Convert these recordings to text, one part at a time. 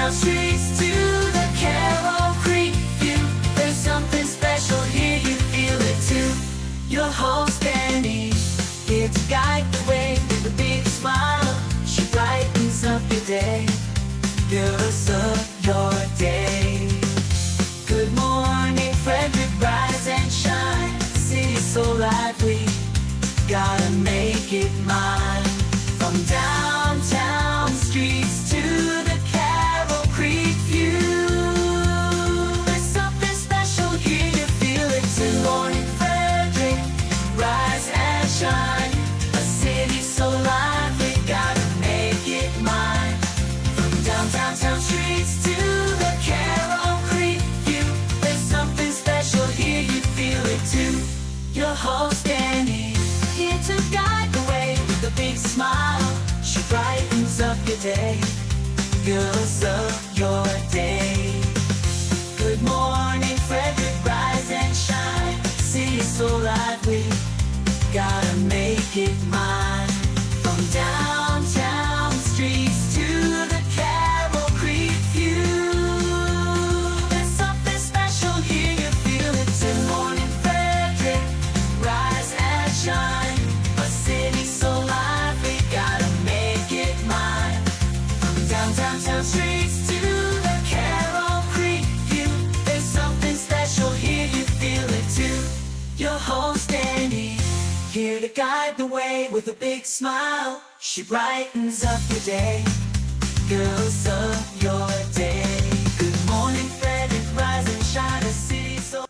downtown streets to the Carroll Creek view. There's something special here, you feel it too. Your host Dani, here to guide the way with a big smile. She brightens up your day, girls of your day. Good morning, Frederick, rise and shine. City's so lively, gotta make it mine. From downtown streets to the Carroll Creek view. There's something special here, you feel it too. Good morning, Frederick, rise and shine. A city so lively, gotta make it mine. From downtown streets to the Carroll Creek view. There's something special here, you feel it too. Your host Dani, here to guide the way with a big smile. She brightens up your day, girls of your day. Good morning, Frederick, rise and shine. City's so lively, gotta make it mine. From downtown streets to the Carroll Creek view. There's something special here, you feel it too. Good morning, Frederick, rise and shine. A city so lively, gotta make it mine. From downtown streets to the Carroll Creek view. There's something special here, you feel it too. Your host Dani, here to guide the way with a big smile. She brightens up your day, girls of your day. Good morning, Frederick, rise and shine. A city so...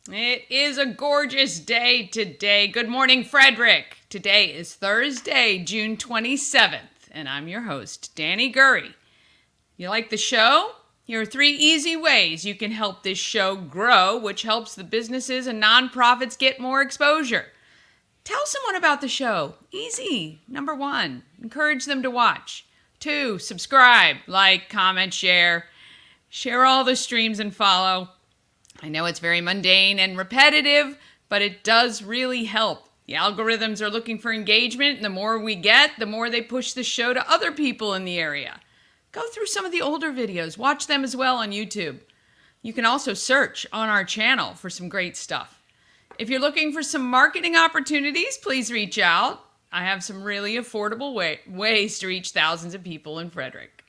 It is a gorgeous day today. Good morning, Frederick. Today is Thursday, June 27th, and I'm your host, Dani Gurry. You like the show? Here are 3 easy ways you can help this show grow, which helps the businesses and nonprofits get more exposure. Tell someone about the show. Easy. Number 1, encourage them to watch. 2, subscribe, like, comment, share. Share all the streams and follow. I know it's very mundane and repetitive, but it does really help. The algorithms are looking for engagement, and the more we get, the more they push the show to other people in the area. Go through some of the older videos. Watch them as well on YouTube. You can also search on our channel for some great stuff. If you're looking for some marketing opportunities, please reach out. I have some really affordable ways to reach thousands of people in Frederick.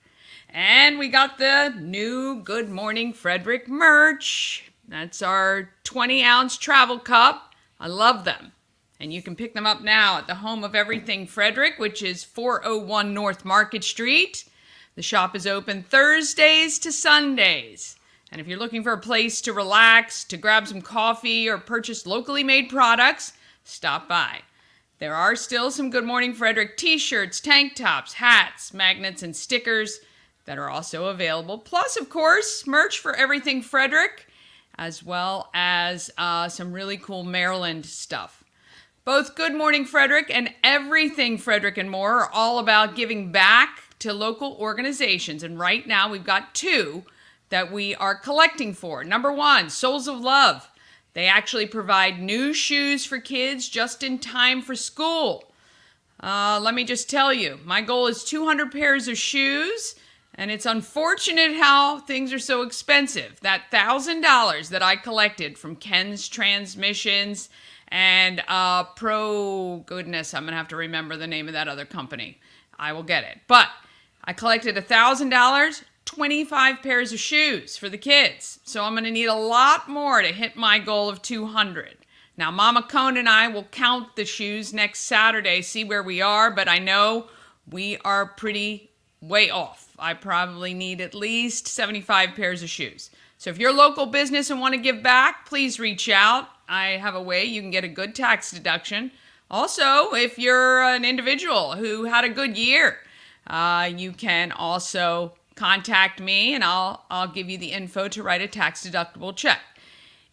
And we got the new Good Morning Frederick merch. That's our 20-ounce travel cup. I love them. And you can pick them up now at the home of everything Frederick, which is 401 North Market Street. The shop is open Thursdays to Sundays. And if you're looking for a place to relax, to grab some coffee, or purchase locally made products, stop by. There are still some Good Morning Frederick t-shirts, tank tops, hats, magnets, and stickers that are also available. Plus, of course, merch for everything Frederick, as well as some really cool Maryland stuff. Both Good Morning Frederick and Everything Frederick and More are all about giving back to local organizations. And right now we've got 2 that we are collecting for. Number 1, Souls of Love. They actually provide new shoes for kids just in time for school. Let me just tell you, my goal is 200 pairs of shoes, and it's unfortunate how things are so expensive. That $1,000 that I collected from Ken's Transmissions and I'm going to have to remember the name of that other company. I will get it. But I collected $1,000, 25 pairs of shoes for the kids. So I'm going to need a lot more to hit my goal of 200. Now, Mama Cone and I will count the shoes next Saturday, see where we are, but I know we are pretty way off. I probably need at least 75 pairs of shoes. So if you're a local business and want to give back, please reach out. I have a way you can get a good tax deduction. Also, if you're an individual who had a good year, you can also contact me and I'll give you the info to write a tax deductible check.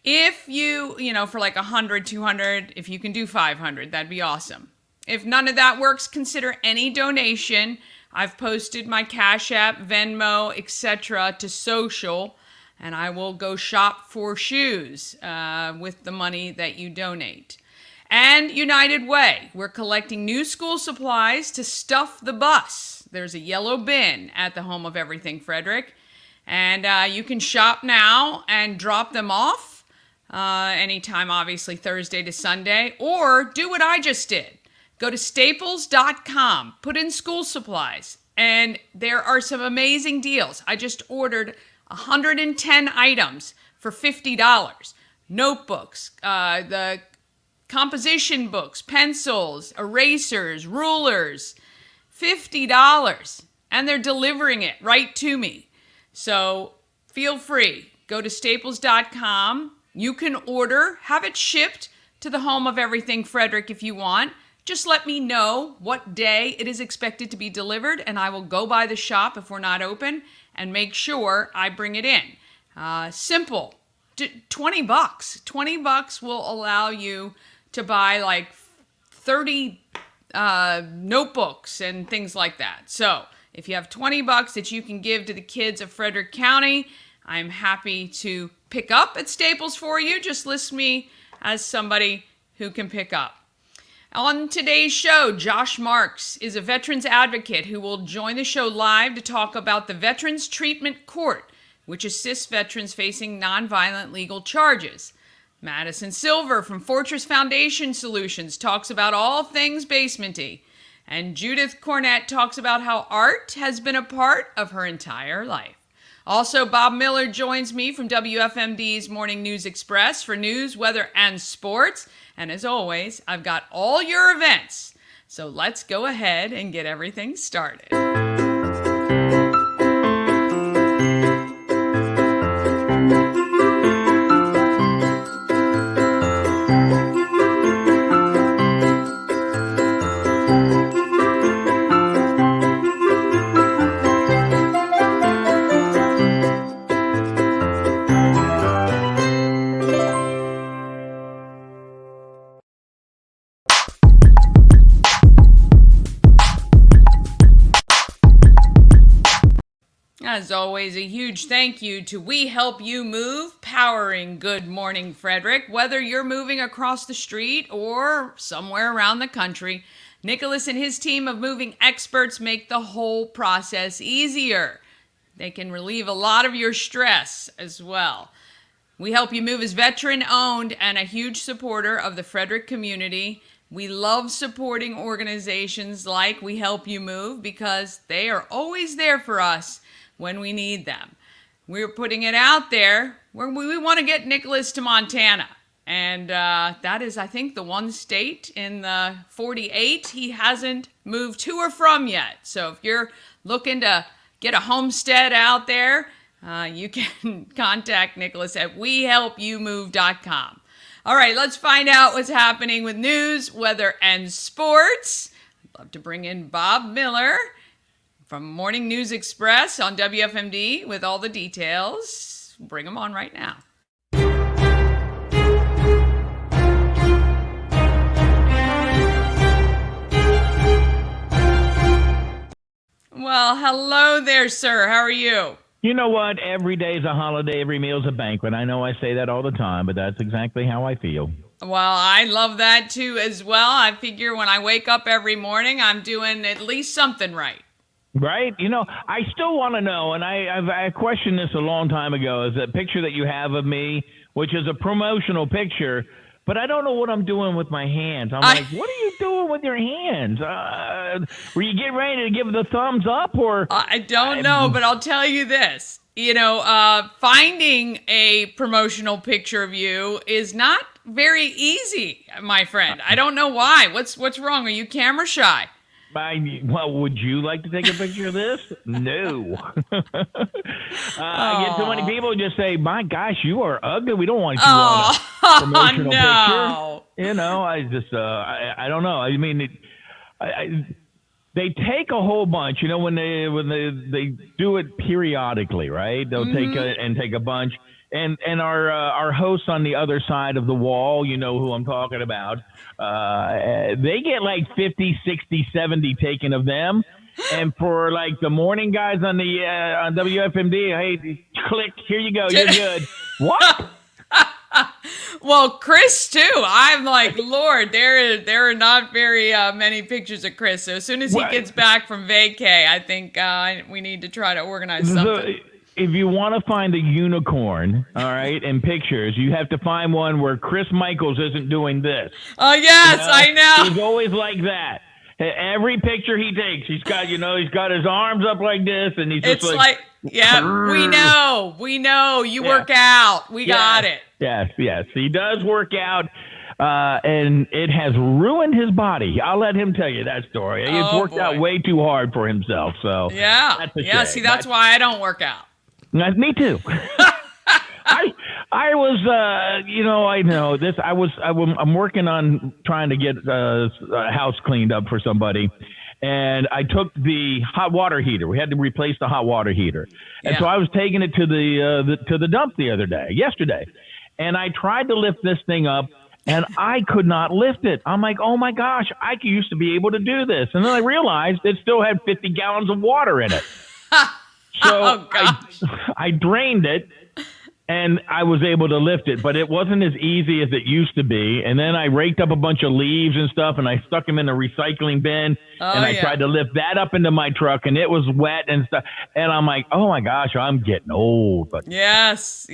If you for like 100, 200, if you can do 500, that'd be awesome. If none of that works, consider any donation. I've posted my Cash App, Venmo, etc. to social, and I will go shop for shoes with the money that you donate. And United Way, we're collecting new school supplies to stuff the bus. There's a yellow bin at the home of Everything Frederick. And you can shop now and drop them off anytime, obviously, Thursday to Sunday. Or do what I just did. Go to staples.com, put in school supplies, and there are some amazing deals. I just ordered 110 items for $50. Notebooks, the composition books, pencils, erasers, rulers, $50. And they're delivering it right to me. So feel free. Go to staples.com. You can order, have it shipped to the home of Everything Frederick if you want. Just let me know what day it is expected to be delivered, and I will go by the shop if we're not open and make sure I bring it in. Simple. $20. $20 will allow you to buy like 30 notebooks and things like that. So if you have $20 that you can give to the kids of Frederick County, I'm happy to pick up at Staples for you. Just list me as somebody who can pick up. On today's show, Josh Marks is a veterans advocate who will join the show live to talk about the Veterans Treatment Court, which assists veterans facing nonviolent legal charges. Madison Silver from Fortress Foundation Solutions talks about all things Basement-y. And Judith Kornett talks about how art has been a part of her entire life. Also, Bob Miller joins me from WFMD's Morning News Express for news, weather, and sports. And as always, I've got all your events. So let's go ahead and get everything started. As always, a huge thank you to We Help You Move, powering Good Morning Frederick. Whether you're moving across the street or somewhere around the country, Nicholas and his team of moving experts make the whole process easier. They can relieve a lot of your stress as well. We Help You Move is veteran-owned and a huge supporter of the Frederick community. We love supporting organizations like We Help You Move because they are always there for us when we need them. We're putting it out there where we want to get Nicholas to Montana. And that is, I think, the one state in the 48 he hasn't moved to or from yet. So if you're looking to get a homestead out there, you can contact Nicholas at wehelpyoumove.com. All right, let's find out what's happening with news, weather, and sports. I'd love to bring in Bob Miller from Morning News Express on WFMD with all the details. Bring them on right now. Well, hello there, sir. How are you? You know what? Every day is a holiday. Every meal is a banquet. I know I say that all the time, but that's exactly how I feel. Well, I love that too as well. I figure when I wake up every morning, I'm doing at least something right. Right? You know, I still want to know, and I questioned this a long time ago, is that picture that you have of me, which is a promotional picture, but I don't know what I'm doing with my hands. I'm like, what are you doing with your hands? Were you getting ready to give the thumbs up? Or I don't know, but I'll tell you this. You know, finding a promotional picture of you is not very easy, my friend. I don't know why. What's wrong? Are you camera shy? Well, would you like to take a picture of this? No. I get so many people just say, my gosh, you are ugly. We don't want you on a promotional picture. You know, I just, I don't know. I mean, they take a whole bunch, you know, when they do it periodically, right? They'll take a bunch. And our hosts on the other side of the wall, you know who I'm talking about, they get like 50, 60, 70 taken of them. And for like the morning guys on the on WFMD, hey, click, here you go, you're good. What? Well, Chris too. I'm like, Lord, there are not very many pictures of Chris. So as soon as he gets back from vacay, I think we need to try to organize something. If you want to find the unicorn, all right, in pictures, you have to find one where Chris Michaels isn't doing this. Oh yes, I know. He's always like that. Every picture he takes, he's got his arms up like this, and he's just we know. You work out. We got it. Yes, he does work out. And it has ruined his body. I'll let him tell you that story. He's worked out way too hard for himself. So that's a shame. See, that's why I don't work out. Me too. I was, I know this. I'm working on trying to get a house cleaned up for somebody, and I took the hot water heater. We had to replace the hot water heater, and so I was taking it to the dump yesterday, and I tried to lift this thing up. And I could not lift it. I'm like, oh my gosh, I used to be able to do this. And then I realized it still had 50 gallons of water in it. So I drained it, and I was able to lift it, but it wasn't as easy as it used to be. And then I raked up a bunch of leaves and stuff, and I stuck them in a recycling bin, and I tried to lift that up into my truck, and it was wet and stuff. And I'm like, oh my gosh, I'm getting old. But yes,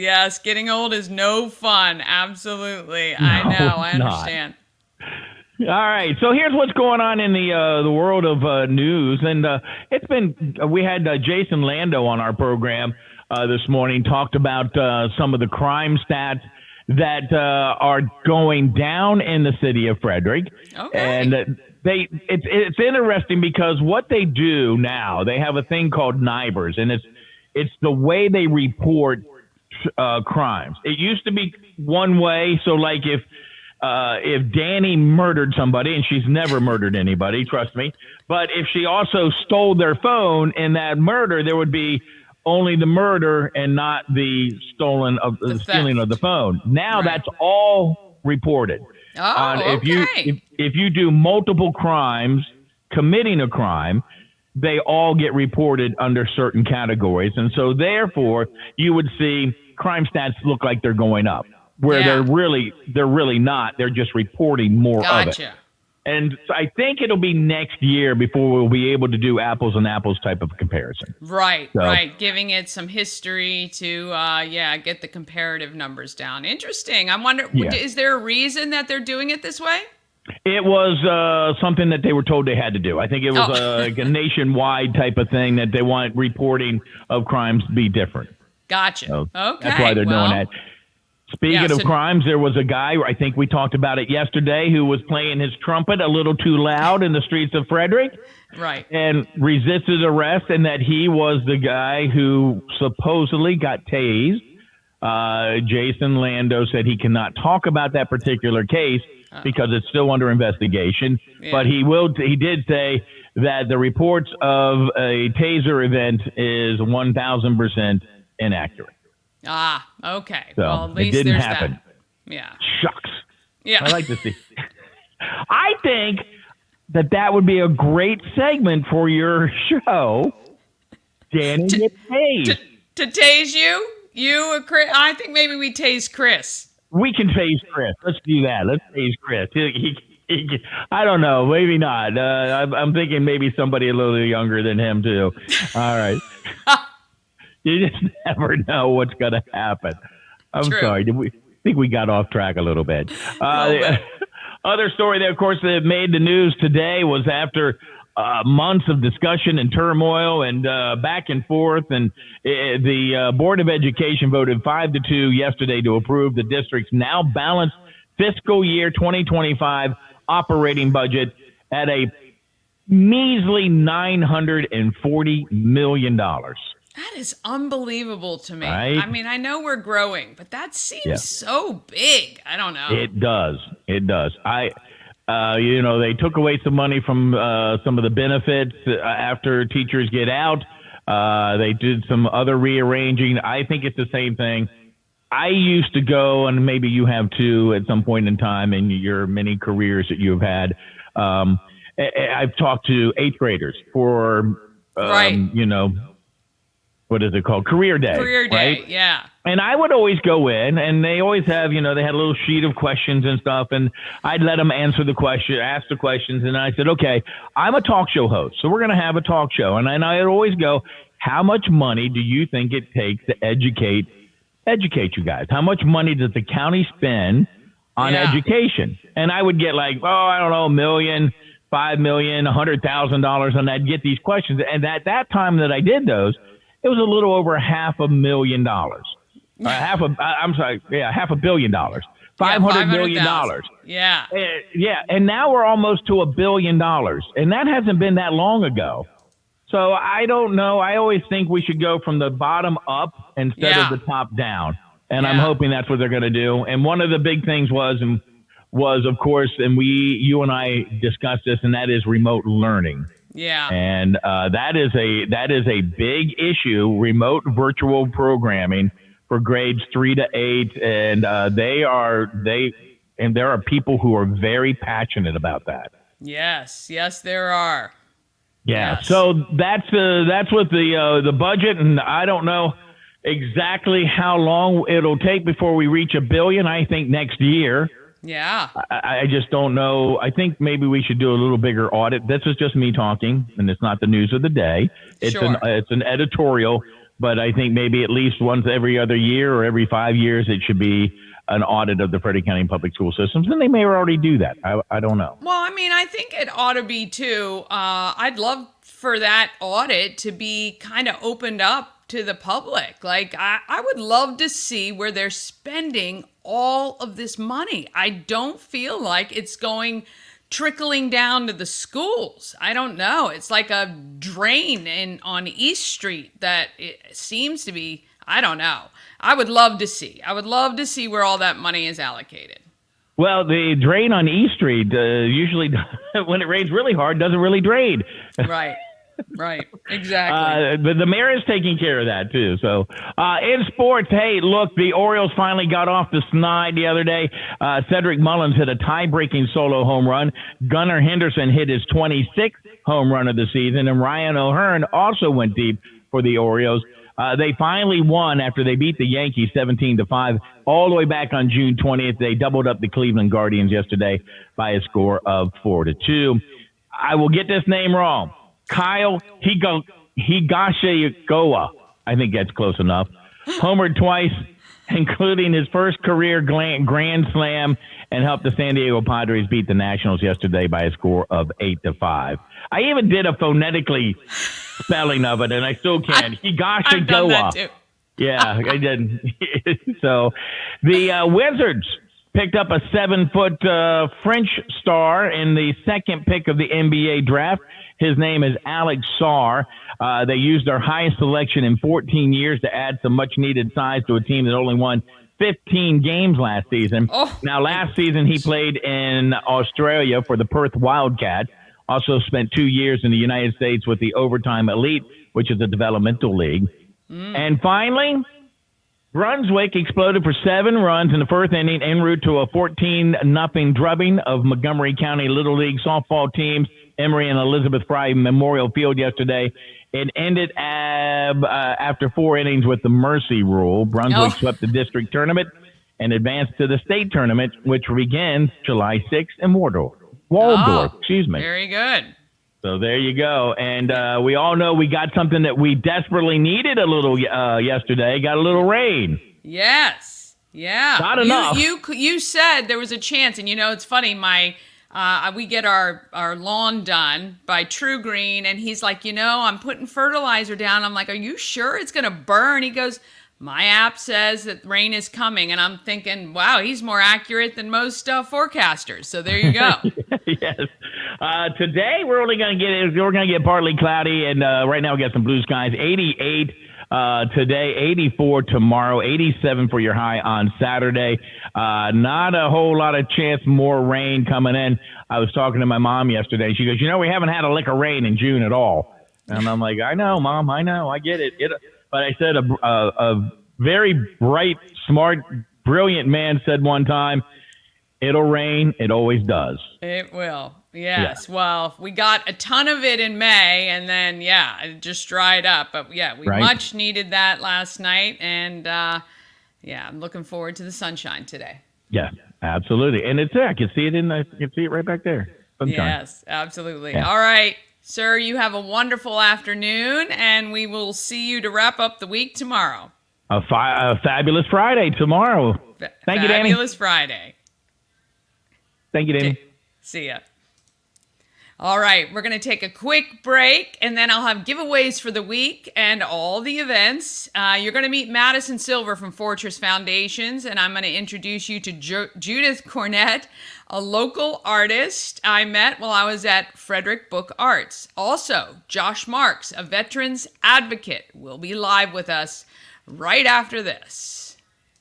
getting old is no fun. Absolutely, I know, I understand. All right, so here's what's going on in the world of news, and we had Jason Lando on our program this morning, talked about some of the crime stats that are going down in the city of Frederick. Okay. And it's interesting because what they do now, they have a thing called NIBRs, and it's the way they report crimes. It used to be one way, so like if Dani murdered somebody, and she's never murdered anybody, trust me, but if she also stole their phone in that murder, there would be only the murder and not the stealing of the phone. Now that's all reported. If you do multiple crimes, committing a crime, they all get reported under certain categories, and so therefore you would see crime stats look like they're going up, where they're really not. They're just reporting more of it. And so I think it'll be next year before we'll be able to do apples and apples type of comparison. Right. Giving it some history to, get the comparative numbers down. Interesting. I'm wondering, is there a reason that they're doing it this way? It was something that they were told they had to do. I think it was like a nationwide type of thing that they want reporting of crimes to be different. Gotcha. So okay. That's why they're doing that. Speaking of crimes, there was a guy, I think we talked about it yesterday, who was playing his trumpet a little too loud in the streets of Frederick. Right. And resisted arrest, and that he was the guy who supposedly got tased. Jason Lando said he cannot talk about that particular case because it's still under investigation. Yeah. But he did say that the reports of a taser event is 1,000% inaccurate. Okay. So well, at least it didn't there's happen. That. Yeah. Shucks. Yeah. I like to see. I think that would be a great segment for your show, Dani gets tased. To tase you? You, Chris? I think maybe we tase Chris. We can tase Chris. Let's do that. Let's tase Chris. I don't know. Maybe not. I'm thinking maybe somebody a little younger than him, too. All right. You just never know what's going to happen. I'm sorry. I think we got off track a little bit. The other story that, of course, that made the news today was after months of discussion and turmoil and back and forth, and the Board of Education voted 5-2 yesterday to approve the district's now balanced fiscal year 2025 operating budget at a measly $940 million. That is unbelievable to me. Right? I mean, I know we're growing, but that seems so big. I don't know. It does. They took away some money from some of the benefits after teachers get out. They did some other rearranging. I think it's the same thing. I used to go, and maybe you have too at some point in time in your many careers that you've had. I've talked to 8th graders for, what is it called? Career Day. Career Day, right? yeah. And I would always go in, and they always have, they had a little sheet of questions and stuff, and I'd let them ask the questions, and I said, okay, I'm a talk show host, so we're going to have a talk show. And I'd always go, how much money do you think it takes to educate you guys? How much money does the county spend on education? And I would get like, I don't know, $1 million, $5 million, $100,000, and I'd get these questions. And at that time that I did those, it was a little over $500,000. $500 million. $500 million. Yeah. Yeah. And now we're almost to $1 billion. And that hasn't been that long ago. So I don't know. I always think we should go from the bottom up instead of the top down. And I'm hoping that's what they're going to do. And one of the big things was, of course, and you and I discussed this, and that is remote learning. Yeah. And that is a big issue, remote virtual programming for grades 3 to 8. And there are people who are very passionate about that. Yes, there are. Yeah. Yes. So that's what the budget, and I don't know exactly how long it'll take before we reach $1 billion. I think next year. Yeah. I just don't know. I think maybe we should do a little bigger audit. This is just me talking, and it's not the news of the day. It's an editorial, but I think maybe at least once every other year or every 5 years it should be an audit of the Frederick County public school systems, and they may already do that. I don't know. Well, I mean, I think it ought to be too. I'd love for that audit to be kind of opened up to the public. Like, I would love to see where they're spending all of this money. I don't feel like it's trickling down to the schools. I don't know. It's like a drain on East Street that it seems to be. I don't know. I would love to see where all that money is allocated. Well, the drain on East Street usually, when it rains really hard, doesn't really drain. Right, exactly. But the mayor is taking care of that, too. So, in sports, hey, look, the Orioles finally got off the snide the other day. Cedric Mullins hit a tie-breaking solo home run. Gunnar Henderson hit his 26th home run of the season, and Ryan O'Hearn also went deep for the Orioles. They finally won after they beat the Yankees 17-5 all the way back on June 20th. They doubled up the Cleveland Guardians yesterday by a score of 4-2. I will get this name wrong. Kyle Higashioka. I think that's close enough. Homered twice, including his first career grand slam, and helped the San Diego Padres beat the Nationals yesterday by a score of 8-5. I even did a phonetically spelling of it, and I still can. Higashioka. I've done that too. Yeah, I did. So the Wizards picked up a 7-foot French star in the second pick of the NBA draft. His name is Alex Sarr. They used their highest selection in 14 years to add some much-needed size to a team that only won 15 games last season. Now, last season he played in Australia for the Perth Wildcats. Also spent 2 years in the United States with the Overtime Elite, which is a developmental league. And finally, Brunswick exploded for 7 runs in the first inning en route to a 14-0 drubbing of Montgomery County Little League softball teams, Emory and Elizabeth Fry Memorial Field yesterday. It ended after 4 innings with the mercy rule. Brunswick swept the district tournament and advanced to the state tournament, which begins July 6th in Waldorf. Very good. So there you go. And we all know we got something that we desperately needed a little yesterday. Got a little rain. Yes. Yeah. Not enough. You said there was a chance, and it's funny, we get our lawn done by True Green, and he's like, I'm putting fertilizer down. I'm like, are you sure it's going to burn? He goes, my app says that rain is coming, and I'm thinking, wow, he's more accurate than most forecasters. So there you go. Yes. Today we're going to get partly cloudy, and right now we got some blue skies. 88 today, 84 tomorrow, 87 for your high on Saturday. Not a whole lot of chance more rain coming in. I was talking to my mom yesterday. She goes, we haven't had a lick of rain in June at all. And I'm like, I know, Mom, I know, I get it. But I said a very bright, smart, brilliant man said one time, It'll rain. It always does. It will. Yes. Yeah. Well, we got a ton of it in May, and then, it just dried up. But, we much needed that last night. And, I'm looking forward to the sunshine today. Yeah, absolutely. And it's there. I can see it right back there. Sunshine. Yes, absolutely. Yeah. All right, sir, you have a wonderful afternoon, and we will see you to wrap up the week tomorrow. A fabulous Friday tomorrow. Thank you, Dani. Fabulous Friday. Thank you, Dani. See ya. All right, we're going to take a quick break, and then I'll have giveaways for the week and all the events. You're going to meet Madison Silver from Fortress Foundations, and I'm going to introduce you to Judith Kornett, a local artist I met while I was at Frederick Book Arts. Also, Josh Marks, a veterans advocate, will be live with us right after this.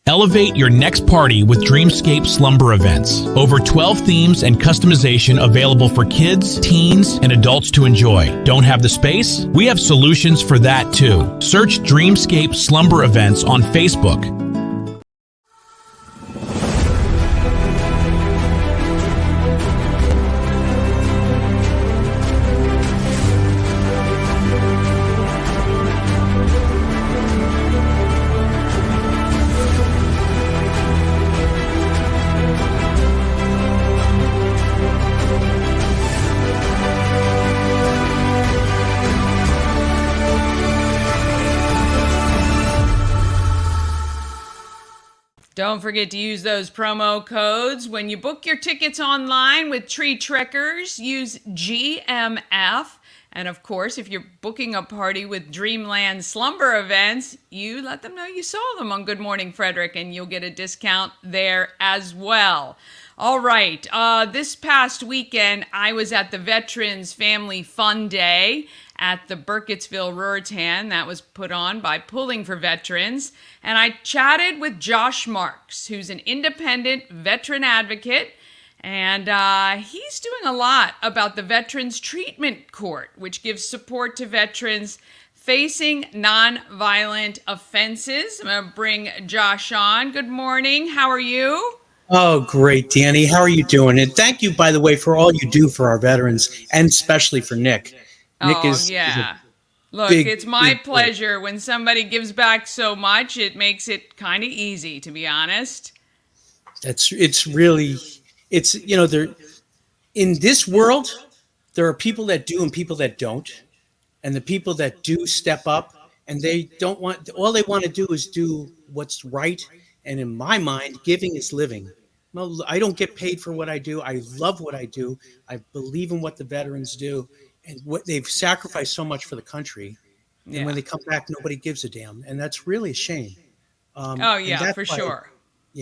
Elevate your next party with Dreamscape Slumber Events. Over 12 themes and customization available for kids, teens, and adults to enjoy. Don't have the space? We have solutions for that too. Search Dreamscape Slumber Events on Facebook. Don't forget to use those promo codes. When you book your tickets online with Tree Trekkers, use GMF. And of course, if you're booking a party with Dreamland Slumber Events, you let them know you saw them on Good Morning Frederick, and you'll get a discount there as well. All right, this past weekend, I was at the Veterans Family Fun Day at the Burkittsville Ruritan. That was put on by Pulling for Veterans. And I chatted with Josh Marks, who's an independent veteran advocate. And he's doing a lot about the Veterans Treatment Court, which gives support to veterans facing nonviolent offenses. I'm going to bring Josh on. Good morning. How are you? Oh, great, Dani. How are you doing? And thank you, by the way, for all you do for our veterans, and especially for Nick. Nick is Look, it's my pleasure. When somebody gives back so much, it makes it kind of easy, to be honest. It's there in this world, there are people that do and people that don't. And the people that do step up, and all they want to do is do what's right. And in my mind, giving is living. Well, I don't get paid for what I do. I love what I do. I believe in what the veterans do and what they've sacrificed so much for the country. And when they come back, nobody gives a damn. And that's really a shame. For sure.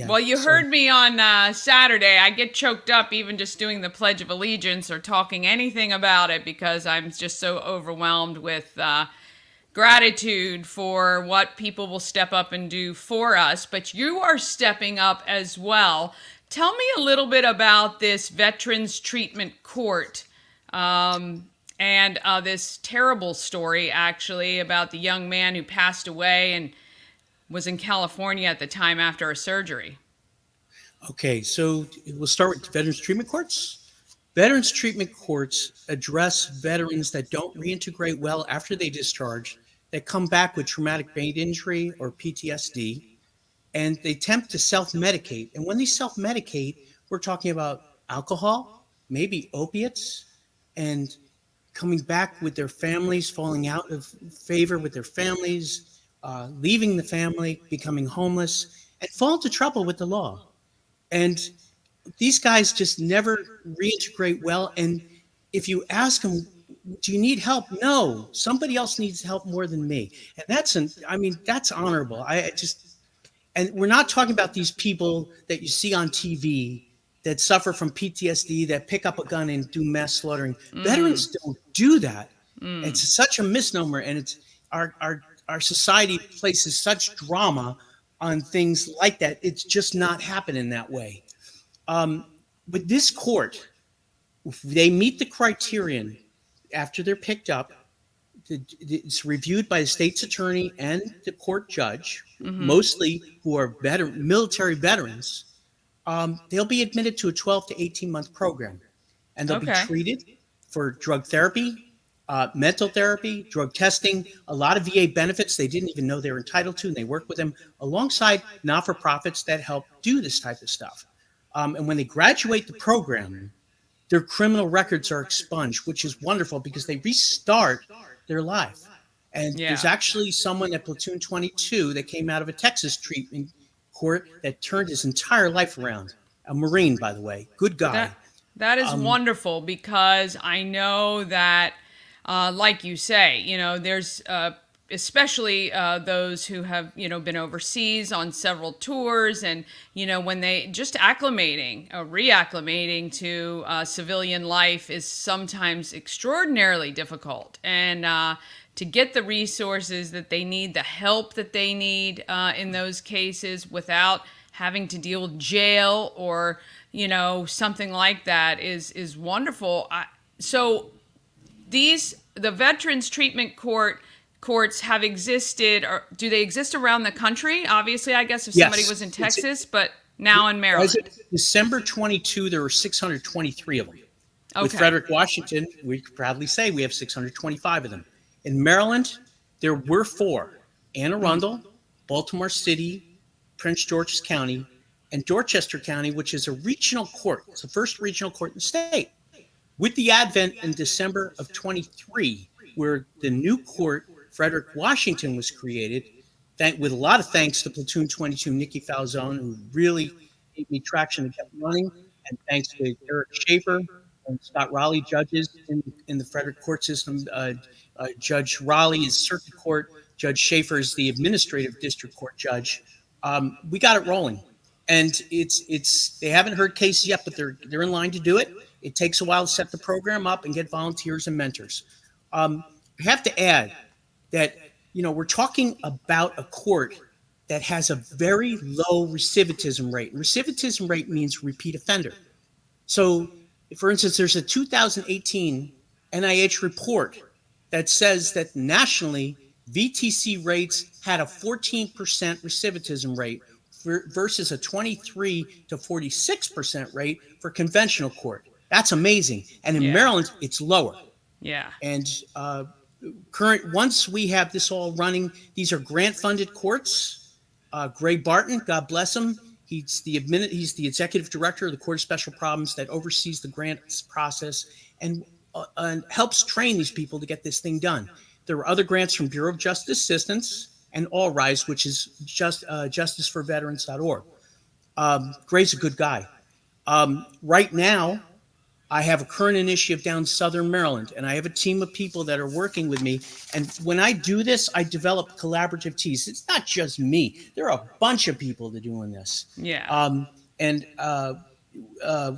Well, you heard me on Saturday. I get choked up even just doing the Pledge of Allegiance or talking anything about it because I'm just so overwhelmed with gratitude for what people will step up and do for us. But you are stepping up as well. Tell me a little bit about this Veterans Treatment Court and this terrible story, actually, about the young man who passed away and was in California at the time after a surgery. Okay, so we'll start with Veterans Treatment Courts. Veterans Treatment Courts address veterans that don't reintegrate well after they discharge, that come back with traumatic brain injury or PTSD, and they attempt to self-medicate. And when they self-medicate, we're talking about alcohol, maybe opiates, and coming back with their families, falling out of favor with their families, leaving the family, becoming homeless, and fall into trouble with the law. And these guys just never reintegrate well. And if you ask them, do you need help? No, somebody else needs help more than me. And that's honorable. And we're not talking about these people that you see on TV that suffer from PTSD, that pick up a gun and do mass slaughtering. Veterans don't do that. It's such a misnomer. And it's our society places such drama on things like that. It's just not happening that way. With this court, if they meet the criterion after they're picked up, it's reviewed by the state's attorney and the court judge, mostly who are military veterans. they'll be admitted to a 12 to 18-month program, and they'll be Okay. treated for drug therapy, mental therapy, drug testing, a lot of VA benefits they didn't even know they were entitled to, and they work with them alongside not-for-profits that help do this type of stuff. And when they graduate the program, their criminal records are expunged, which is wonderful because they restart their life. And Yeah. there's actually someone at Platoon 22 that came out of a Texas treatment court that turned his entire life around. A Marine, by the way. Good guy. That is wonderful, because I know that, like you say, there's especially those who have, been overseas on several tours, and, when they just reacclimating to civilian life is sometimes extraordinarily difficult. And to get the resources that they need, the help that they need in those cases without having to deal with jail or, something like that is wonderful. So the Veterans Treatment courts have existed, or do they exist around the country? Obviously, I guess if Yes. somebody was in Texas, but now in Maryland. As of December 22, there were 623 of them. With Okay. Frederick, Washington, we could proudly say we have 625 of them. In Maryland, there were 4: Anne Arundel, Baltimore City, Prince George's County, and Dorchester County, which is a regional court. It's the first regional court in the state. With the advent in December of 23, where the new court, Frederick, Washington, was created, with a lot of thanks to Platoon 22, Nikki Falzone, who really gave me traction and kept running, and thanks to Eric Schaefer and Scott Raleigh, judges in the Frederick court system. Judge Raleigh is circuit court. Judge Schaefer is the administrative district court judge. We got it rolling, and they haven't heard cases yet, but they're in line to do it. It takes a while to set the program up and get volunteers and mentors. I have to add that we're talking about a court that has a very low recidivism rate. Recidivism rate means repeat offender. So, for instance, there's a 2018 NIH report that says that nationally, VTC rates had a 14% recidivism rate versus a 23 to 46% rate for conventional court. That's amazing. And in Maryland, it's lower. Yeah. And once we have this all running, these are grant-funded courts. Gray Barton, God bless him, he's the executive director of the Court of Special Problems that oversees the grants process and helps train these people to get this thing done. There are other grants from Bureau of Justice Assistance and All Rise, which is justiceforveterans.org. Gray's a good guy. Right now, I have a current initiative down in Southern Maryland, and I have a team of people that are working with me. And when I do this, I develop collaborative teams. It's not just me. There are a bunch of people that are doing this. Yeah.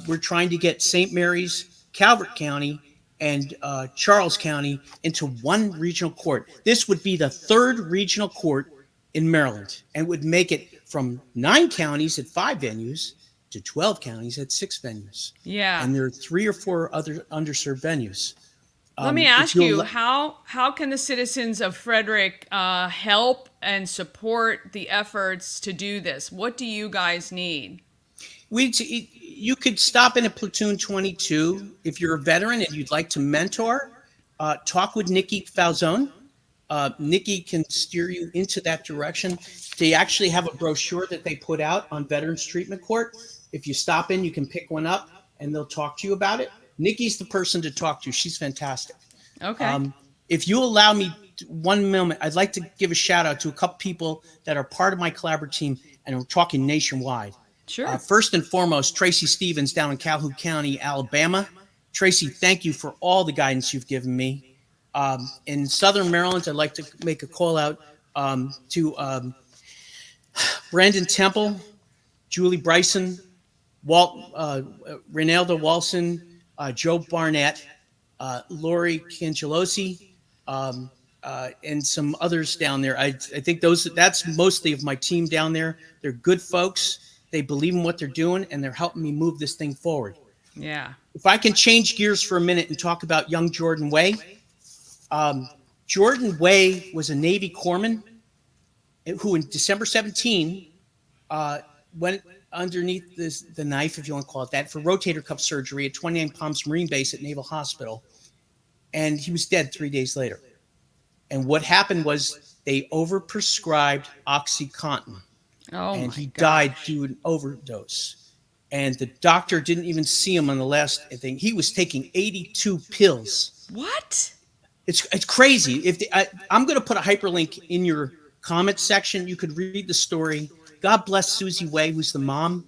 We're trying to get St. Mary's, Calvert County, and Charles County into one regional court. This would be the 3rd regional court in Maryland, and would make it from 9 counties at 5 venues to 12 counties at 6 venues. Yeah. And there are 3 or 4 other underserved venues. Let me ask you, how can the citizens of Frederick help and support the efforts to do this? What do you guys need? You could stop in at Platoon 22 if you're a veteran and you'd like to mentor. Talk with Nikki Falzone. Nikki can steer you into that direction. They actually have a brochure that they put out on Veterans Treatment Court. If you stop in, you can pick one up and they'll talk to you about it. Nikki's the person to talk to. She's fantastic. Okay. If you allow me 1 moment, I'd like to give a shout out to a couple people that are part of my collaborative team, and we're talking nationwide. Sure. First and foremost, Tracy Stevens down in Calhoun County, Alabama. Tracy, thank you for all the guidance you've given me. In Southern Maryland, I'd like to make a call out to Brandon Temple, Julie Bryson, Reynaldo Walson, Joe Barnett, Lori Cangelosi, and some others down there. I think that's mostly of my team down there. They're good folks. They believe in what they're doing, and they're helping me move this thing forward. Yeah. If I can change gears for a minute and talk about young Jordan Way. Jordan Way was a Navy corpsman who in December 17 went underneath the knife, if you want to call it that, for rotator cuff surgery at 29 Palms Marine Base at Naval Hospital. And he was dead 3 days later. And what happened was they overprescribed OxyContin. Oh, And my he gosh. died due to an overdose. And the doctor didn't even see him on the last thing. He was taking 82 pills. What? It's crazy. I'm going to put a hyperlink in your comment section. You could read the story. God bless Susie Way, who's the mom.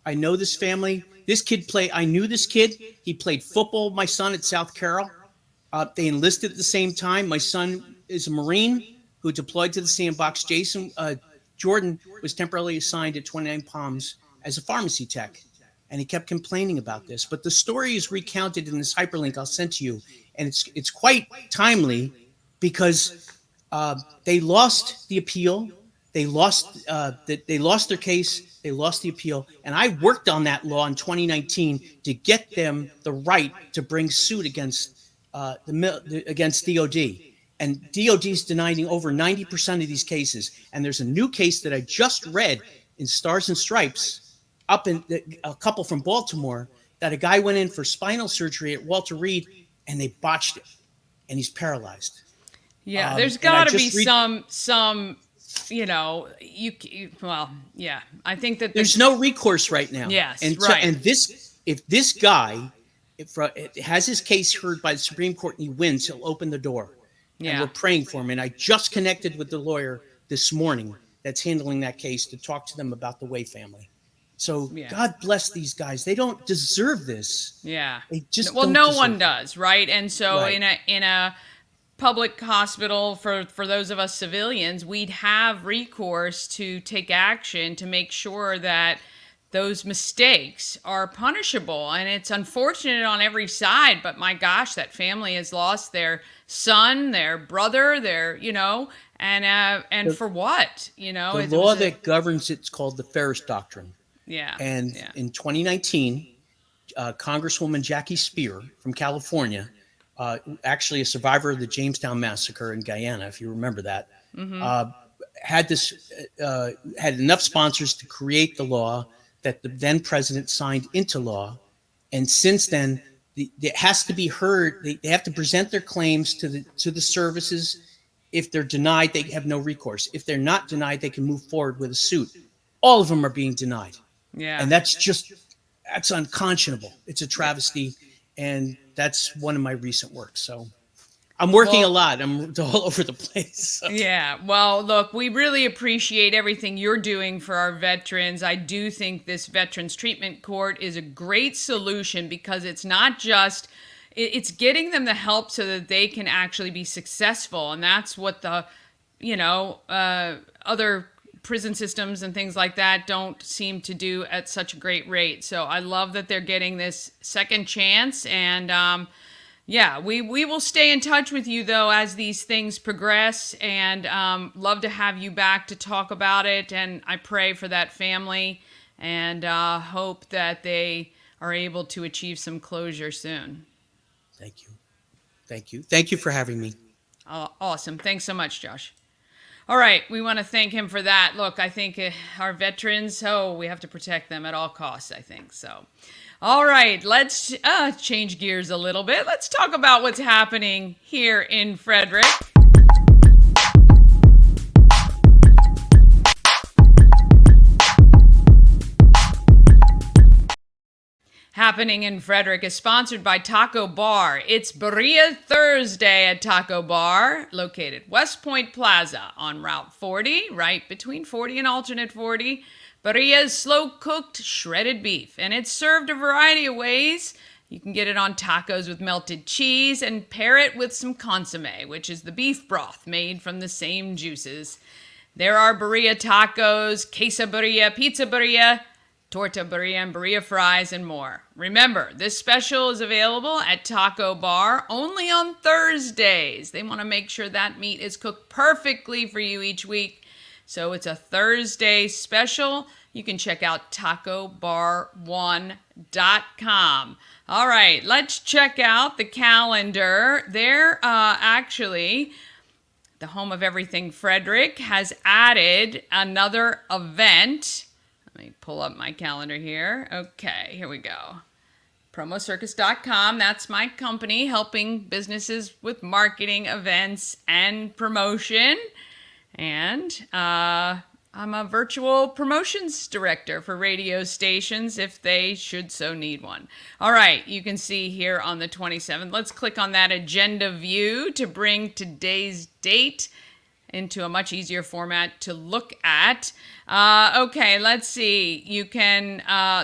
I know this family. I knew this kid. He played football with my son at South Carroll. They enlisted at the same time. My son is a Marine who deployed to the sandbox. Jordan was temporarily assigned at 29 Palms as a pharmacy tech. And he kept complaining about this. But the story is recounted in this hyperlink I'll send to you. And it's quite timely because they lost the appeal. They lost their case. They lost the appeal. And I worked on that law in 2019 to get them the right to bring suit against DOD. And DOD is denying over 90% of these cases. And there's a new case that I just read in Stars and Stripes up in a couple from Baltimore that a guy went in for spinal surgery at Walter Reed and they botched it and he's paralyzed. Yeah, there's got to be some, I think that there's no recourse right now. Yes, and right. If this guy has his case heard by the Supreme Court and he wins, he'll open the door. Yeah. And we're praying for him. And I just connected with the lawyer this morning that's handling that case to talk to them about the Way family. So God bless these guys. They don't deserve this. Yeah. They just no one does, right? And so in a public hospital for those of us civilians, we'd have recourse to take action to make sure that those mistakes are punishable. And it's unfortunate on every side, but my gosh, that family has lost their son, their brother, and for what? The law that governs it's called the Ferris Doctrine. Yeah. And in 2019, Congresswoman Jackie Spear from California, actually a survivor of the Jamestown Massacre in Guyana, if you remember that, had enough sponsors to create the law that the then president signed into law. And since then, it has to be heard. They have to present their claims to the services. If they're denied, they have no recourse. If they're not denied, they can move forward with a suit. All of them are being denied. Yeah. And that's unconscionable. It's a travesty. And that's one of my recent works. So I'm working a lot. I'm all over the place. So. Yeah. Well, look, we really appreciate everything you're doing for our veterans. I do think this Veterans Treatment Court is a great solution because it's not just, it's getting them the help so that they can actually be successful. And that's what the, other prison systems and things like that don't seem to do at such a great rate. So I love that they're getting this second chance. And we will stay in touch with you, though, as these things progress, and love to have you back to talk about it. And I pray for that family and hope that they are able to achieve some closure soon. Thank you. Thank you. Thank you for having me. Awesome. Thanks so much, Josh. All right. We want to thank him for that. Look, I think our veterans, we have to protect them at all costs, I think. So, all right. Let's change gears a little bit. Let's talk about what's happening here in Frederick. Happening in Frederick is sponsored by Taco Bar. It's Birria Thursday at Taco Bar, located West Point Plaza on Route 40, right between 40 and alternate 40. Birria is slow-cooked shredded beef, and it's served a variety of ways. You can get it on tacos with melted cheese and pair it with some consomme, which is the beef broth made from the same juices. There are birria tacos, queso birria, pizza birria, torta birria, and birria fries, and more. Remember, this special is available at Taco Bar only on Thursdays. They want to make sure that meat is cooked perfectly for you each week. So it's a Thursday special. You can check out tacobar1.com. All right, let's check out the calendar. They're actually, the home of everything Frederick has added another event. Let me pull up my calendar here. Okay, here we go. Promocircus.com, that's my company helping businesses with marketing, events, and promotion. And I'm a virtual promotions director for radio stations if they should so need one. All right, you can see here on the 27th. Let's click on that agenda view to bring today's date into a much easier format to look at. Okay, let's see. You can,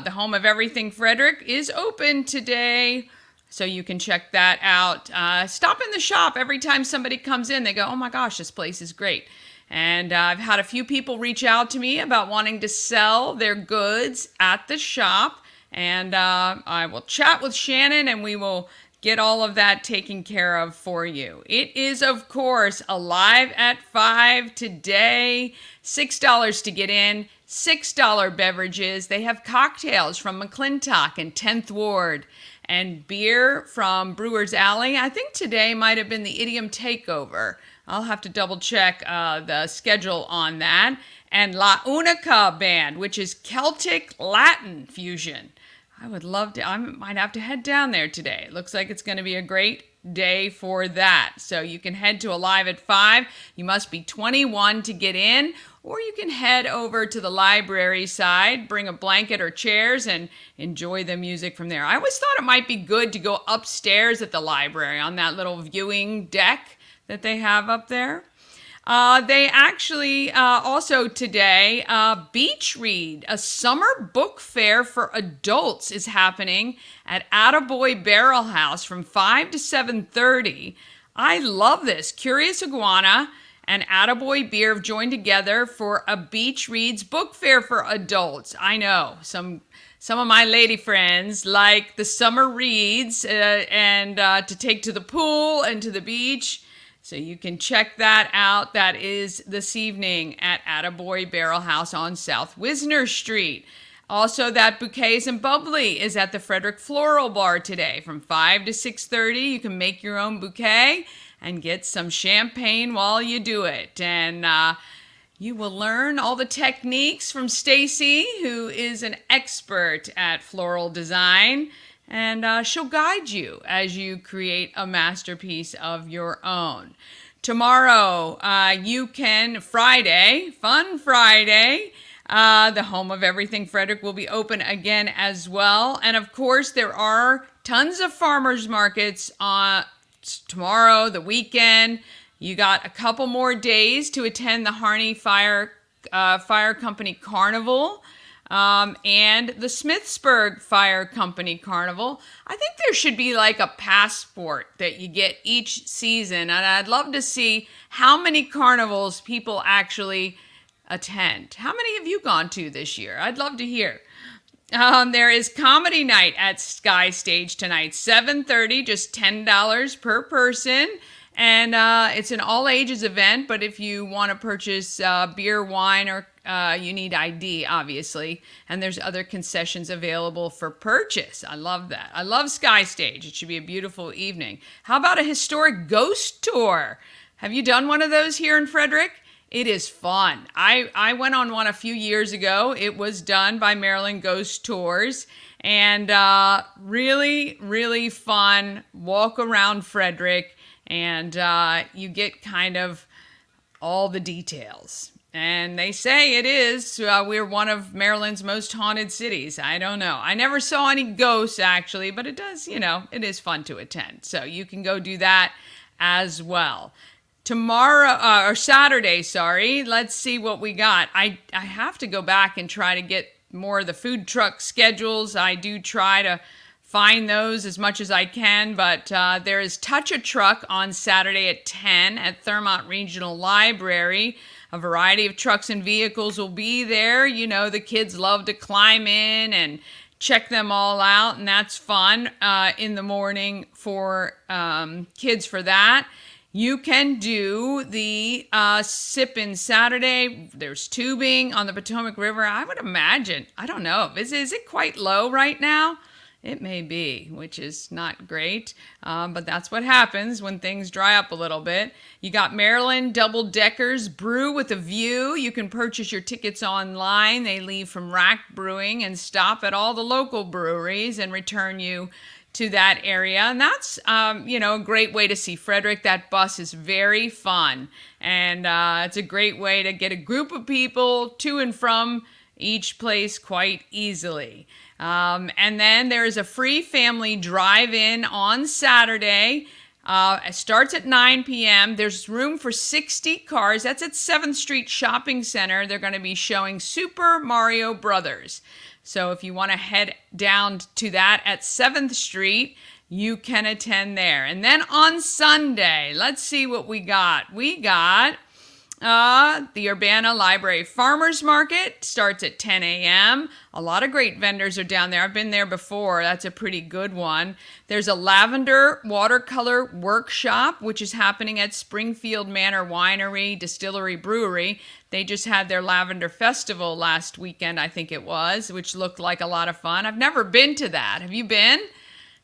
the Home of Everything Frederick is open today, so you can check that out. Stop in the shop. Every time somebody comes in, they go, oh my gosh, this place is great. And I've had a few people reach out to me about wanting to sell their goods at the shop. And I will chat with Shannon and we will get all of that taken care of for you. It is, of course, Alive at 5 today. $6 to get in, $6 beverages. They have cocktails from McClintock and 10th Ward and beer from Brewer's Alley. I think today might have been the Idiom Takeover. I'll have to double check the schedule on that. And La Unica Band, which is Celtic Latin fusion. I would love to, I might have to head down there today. It looks like it's going to be a great day for that. So you can head to Alive at 5. You must be 21 to get in, or you can head over to the library side, bring a blanket or chairs, and enjoy the music from there. I always thought it might be good to go upstairs at the library on that little viewing deck that they have up there. They actually also today, Beach Read, a summer book fair for adults is happening at Attaboy Barrel House from 5 to 7:30. I love this. Curious Iguana and Attaboy Beer have joined together for a Beach Reads book fair for adults. I know some of my lady friends like the summer reads and to take to the pool and to the beach. So you can check that out. That is this evening at Attaboy Barrel House on South Wisner Street. Also, that Bouquets and Bubbly is at the Frederick Floral Bar today from 5 to 6:30. You can make your own bouquet and get some champagne while you do it. And you will learn all the techniques from Stacy, who is an expert at floral design. And she'll guide you as you create a masterpiece of your own. Tomorrow, you can, Fun Friday, the Home of Everything Frederick will be open again as well. And of course, there are tons of farmers markets tomorrow, the weekend. You got a couple more days to attend the Harney Fire Company Carnival. And the Smithsburg Fire Company Carnival. I think there should be like a passport that you get each season. And I'd love to see how many carnivals people actually attend. How many have you gone to this year? I'd love to hear. There is comedy night at Sky Stage tonight, 7:30, just $10 per person. And it's an all ages event, but if you want to purchase beer, wine, or you need ID, obviously. And there's other concessions available for purchase. I love that. I love Sky Stage. It should be a beautiful evening. How about a historic ghost tour? Have you done one of those here in Frederick? It is fun. I went on one a few years ago. It was done by Maryland Ghost Tours. And really, really fun. Walk around Frederick. And you get kind of all the details. And they say it is. We're one of Maryland's most haunted cities. I don't know. I never saw any ghosts, actually, but it does, it is fun to attend. So you can go do that as well. Tomorrow, or Saturday, let's see what we got. I have to go back and try to get more of the food truck schedules. I do try to find those as much as I can, but there is Touch a Truck on Saturday at 10 at Thurmont Regional Library. A variety of trucks and vehicles will be there. The kids love to climb in and check them all out, and that's fun in the morning for kids for that. You can do the Sip-In Saturday. There's tubing on the Potomac River. I would imagine, I don't know, is it quite low right now? It may be, which is not great, but that's what happens when things dry up a little bit. You got Maryland Double Deckers Brew with a View. You can purchase your tickets online. They leave from Rack Brewing and stop at all the local breweries and return you to that area. And that's, a great way to see Frederick. That bus is very fun. And it's a great way to get a group of people to and from each place quite easily. And then there is a free family drive-in on Saturday. It starts at 9 p.m. There's room for 60 cars. That's at 7th Street Shopping Center. They're going to be showing Super Mario Brothers. So if you want to head down to that at 7th Street, you can attend there. And then on Sunday, let's see what we got. We got the Urbana Library Farmers Market starts at 10 a.m. A lot of great vendors are down there. I've been there before. That's a pretty good one. There's a lavender watercolor workshop, which is happening at Springfield Manor Winery, Distillery, Brewery. They just had their Lavender Festival last weekend, I think it was, which looked like a lot of fun. I've never been to that. Have you been?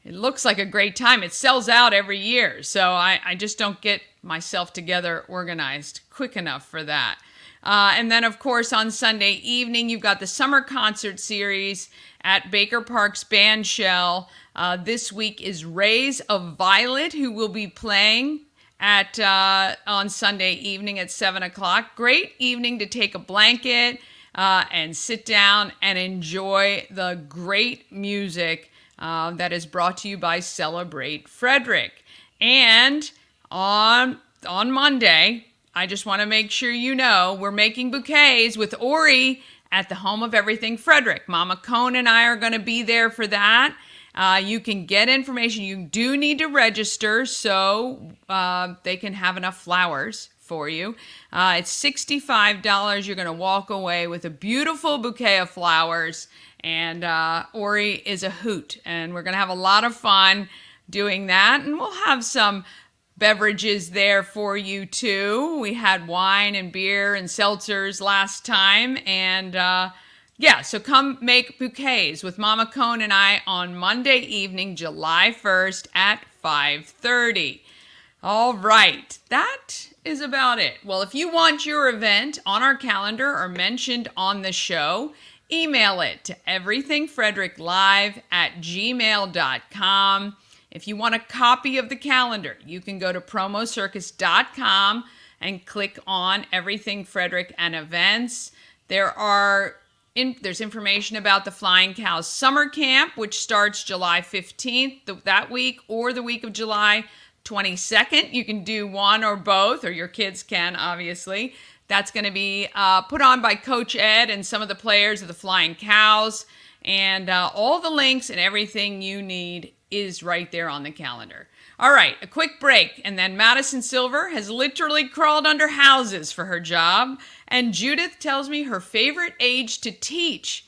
It looks like a great time. It sells out every year, so I just don't get myself together organized quick enough for that. And then, of course, on Sunday evening, you've got the summer concert series at Baker Park's Band Shell. This week is Rays of Violet, who will be playing on Sunday evening at 7 o'clock. Great evening to take a blanket and sit down and enjoy the great music that is brought to you by Celebrate Frederick. And on Monday, I just want to make sure you know we're making bouquets with Ori at the Home of Everything Frederick. Mama Cone and I are going to be there for that. You can get information. You do need to register so they can have enough flowers for you. It's $65. You're going to walk away with a beautiful bouquet of flowers. And Ori is a hoot. And we're going to have a lot of fun doing that. And we'll have some beverages there for you too. We had wine and beer and seltzers last time. And so come make bouquets with Mama Cone and I on Monday evening, July 1st at 5:30. All right, that is about it. Well, if you want your event on our calendar or mentioned on the show, email it to everythingfredericklive@gmail.com. If you want a copy of the calendar, you can go to promocircus.com and click on Everything Frederick and Events. There's information about the Flying Cows Summer Camp, which starts July 15th that week or the week of July 22nd. You can do one or both, or your kids can, obviously. That's going to be put on by Coach Ed and some of the players of the Flying Cows. And all the links and everything you need is right there on the calendar. All right, a quick break, and then Madison Silver has literally crawled under houses for her job, and Judith tells me her favorite age to teach.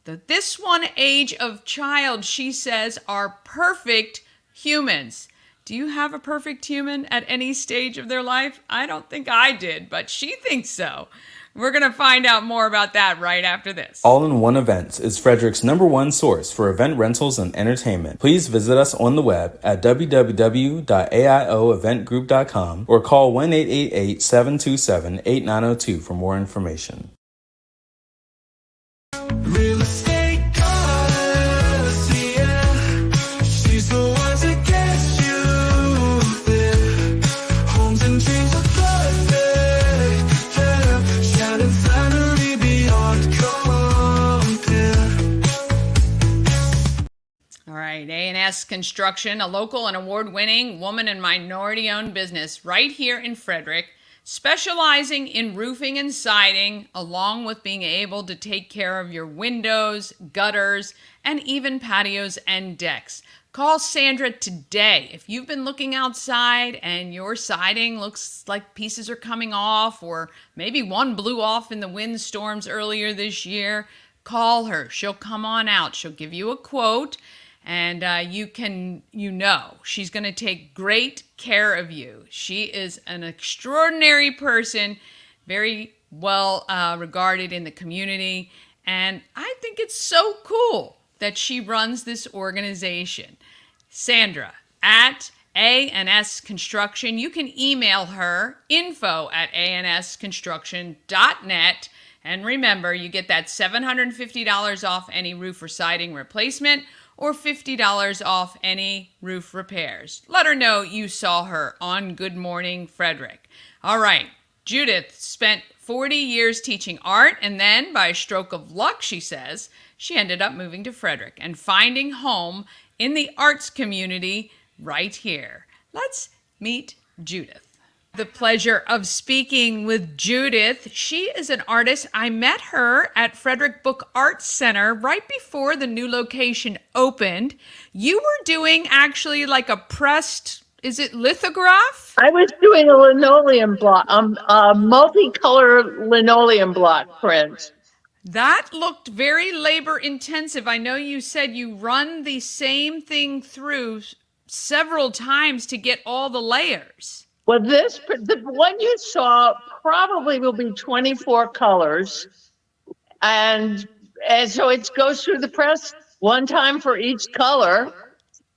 This one age of child, she says, are perfect humans. Do you have a perfect human at any stage of their life? I don't think I did, but she thinks so. We're going to find out more about that right after this. All-in-One Events is Frederick's #1 source for event rentals and entertainment. Please visit us on the web at www.aioeventgroup.com or call 1-888-727-8902 for more information. Real estate goddess, yeah. She's the one to get you there. Homes and dreams are perfect, yeah. Shining finally beyond compare. All right, A&S Construction, a local and award-winning woman and minority-owned business right here in Frederick, specializing in roofing and siding, along with being able to take care of your windows, gutters, and even patios and decks. Call Sandra today. If you've been looking outside and your siding looks like pieces are coming off, or maybe one blew off in the windstorms earlier this year, call her. She'll come on out. She'll give you a quote. And she's going to take great care of you. She is an extraordinary person, very well regarded in the community. And I think it's so cool that she runs this organization. Sandra at A&S Construction. You can email her info@ansconstruction.net. And remember, you get that $750 off any roof or siding replacement or $50 off any roof repairs. Let her know you saw her on Good Morning Frederick. All right, Judith spent 40 years teaching art, and then by a stroke of luck, she says, she ended up moving to Frederick and finding home in the arts community right here. Let's meet Judith. The pleasure of speaking with Judith. She is an artist. I met her at Frederick Book Arts Center right before the new location opened. You were doing actually like a pressed, is it lithograph? I was doing a linoleum block, a multicolor linoleum block print. That looked very labor intensive. I know you said you run the same thing several times to get all the layers. Well, the one you saw probably will be 24 colors. And so it goes through the press one time for each color.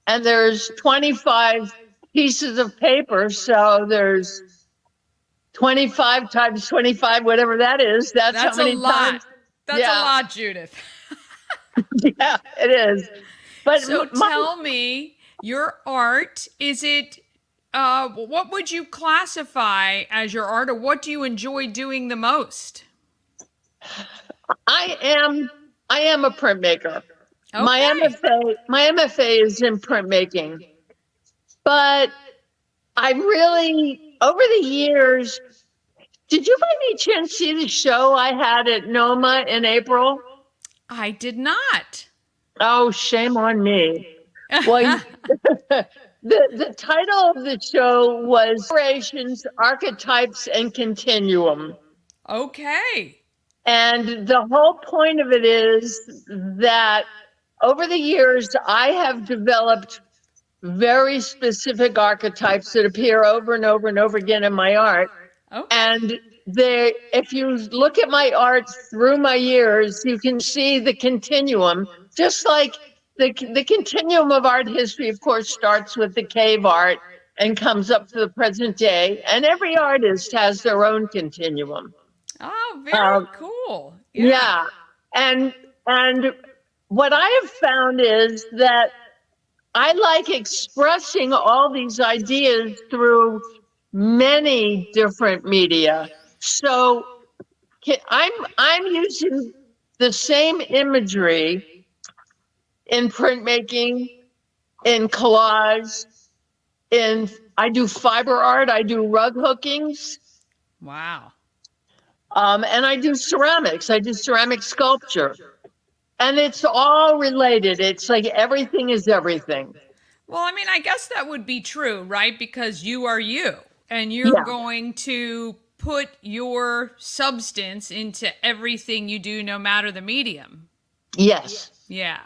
And there's 25 pieces of paper. So there's 25 times 25, whatever that is. That's how many a lot. times. That's a lot, Judith. Yeah, it is. But so tell me, your art, is it, what would you classify as your art, or what do you enjoy doing the most? I am a printmaker. Okay. My MFA is in printmaking. But I really, over the years, did you by any chance see the show I had at NOMA in April? I did not. Oh, shame on me. Well, the title of the show was Generations, Archetypes, and Continuum. Okay. And the whole point of it is that over the years, I have developed very specific archetypes that appear over and over and over again in my art. Okay. And if you look at my art through my years, you can see the continuum, just like the continuum of art history, of course, starts with the cave art and comes up to the present day. And every artist has their own continuum. Oh, very cool. Yeah. And what I have found is that I like expressing all these ideas through many different media. So I'm using the same imagery in printmaking, in collage, I do fiber art, I do rug hookings. Wow. And I do ceramics. I do ceramic sculpture. And it's all related. It's like everything is everything. Well, I mean, I guess that would be true, right? Because you are you, and you're going to put your substance into everything you do, no matter the medium. Yes. Yeah.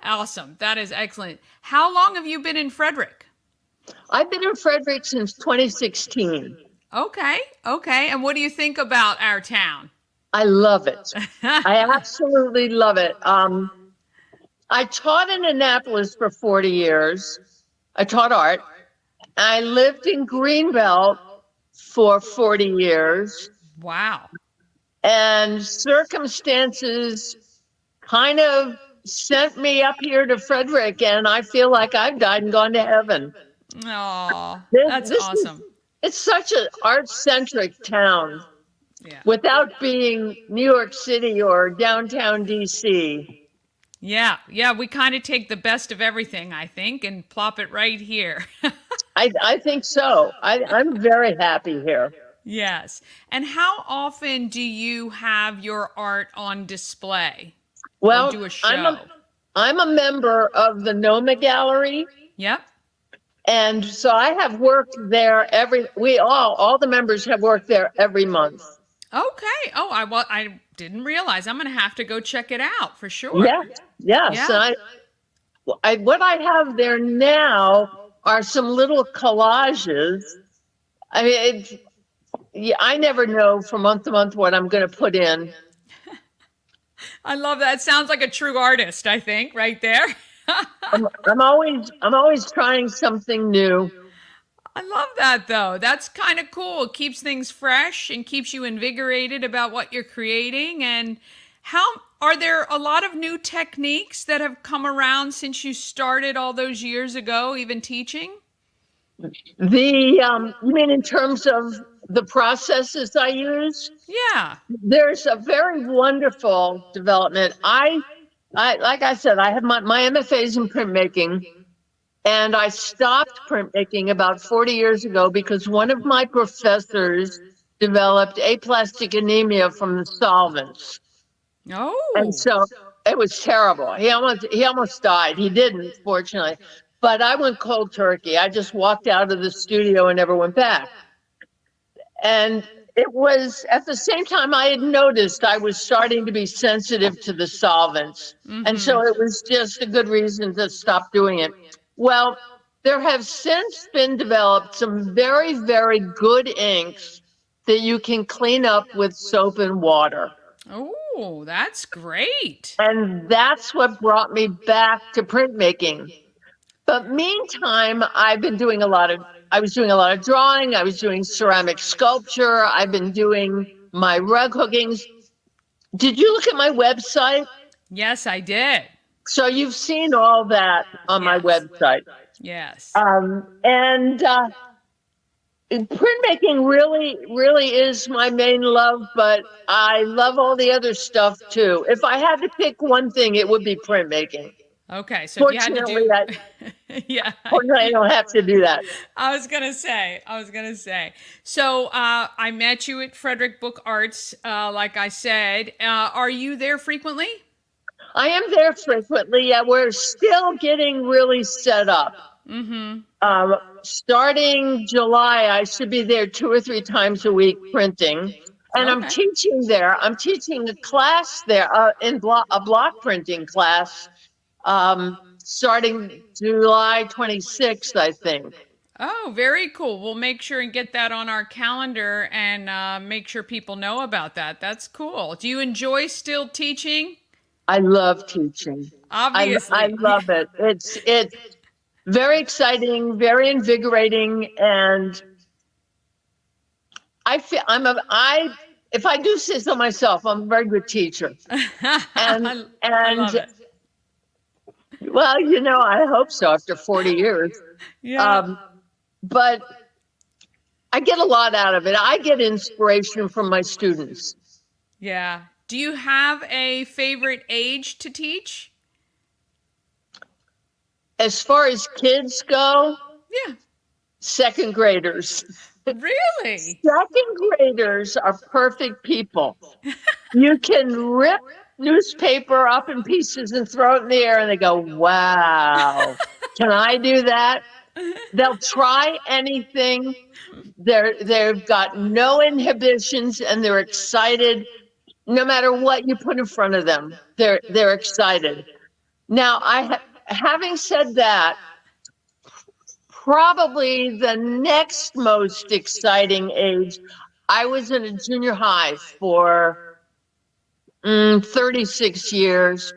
Awesome. That is excellent. How long have you been in Frederick? I've been in Frederick since 2016. Okay. And what do you think about our town? I love it. I absolutely love it. I taught in Annapolis for 40 years. I taught art. I lived in Greenbelt for 40 years. Wow. And circumstances kind of sent me up here to Frederick, and I feel like I've died and gone to heaven. Oh, that's This awesome. It's such an art-centric town. Yeah. Without being New York City or downtown DC. Yeah, we kind of take the best of everything, I think, and plop it right here. I think so. I'm very happy here. Yes. And how often do you have your art on display? Well, or do a show? I'm a member of the NOMA Gallery. Yep. And so I have worked there all the members have worked there every month. Okay. Oh, I didn't realize. I'm going to have to go check it out for sure. Yes. Yeah. And what I have there now are some little collages. I mean, I never know from month to month what I'm going to put in. I love that. Sounds like a true artist, I think, right there. I'm always trying something new. I love that though. That's kind of cool. It keeps things fresh and keeps you invigorated about what you're creating. And how are there a lot of new techniques that have come around since you started all those years ago, even teaching? You mean in terms of the processes I use? Yeah. There's a very wonderful development. I like I said, I have my MFAs in printmaking, and I stopped printmaking about 40 years ago because one of my professors developed aplastic anemia from the solvents. And Oh. so it was terrible. He almost died. He didn't, fortunately. But I went cold turkey. I just walked out of the studio and never went back. And it was at the same time I had noticed I was starting to be sensitive to the solvents. And so it was just a good reason to stop doing it. Well, there have since been developed some very, very good inks that you can clean up with soap and water. Oh, that's great. And that's what brought me back to printmaking. But meantime, I was doing a lot of drawing. I was doing ceramic sculpture. I've been doing my rug hookings. Did you look at my website? Yes, I did. So you've seen all that on my Yes. website. Yes. And printmaking really is my main love, but I love all the other stuff too. If I had to pick one thing, it would be printmaking. Okay, so if you had to Fortunately, do, yeah, I don't have to do that. I was gonna say. So I met you at Frederick Book Arts, like I said. Are you there frequently? I am there frequently. Yeah, we're still getting really set up. Starting July, I should be there 2 or 3 times a week printing. And I'm Okay. teaching there. I'm teaching a class there a block printing class starting July 26th, I think. Oh, very cool. We'll make sure and get that on our calendar and make sure people know about that. That's cool. Do you enjoy still teaching? I love teaching. Obviously. I love it. It's very exciting, very invigorating, and I feel if I do say so myself, I'm a very good teacher. And I love it. well, I hope so after 40 years. Yeah. But I get a lot out of it. I get inspiration from my students. Yeah. Do you have a favorite age to teach? As far as kids go, Yeah. second graders. Really? Second graders are perfect people. You can rip newspaper up in pieces and throw it in the air and they go, wow, can I do that? They'll try anything. They've got no inhibitions and they're excited. No matter what you put in front of them, they're excited. Now, having said that, probably the next most exciting age, I was in a junior high for 36 years.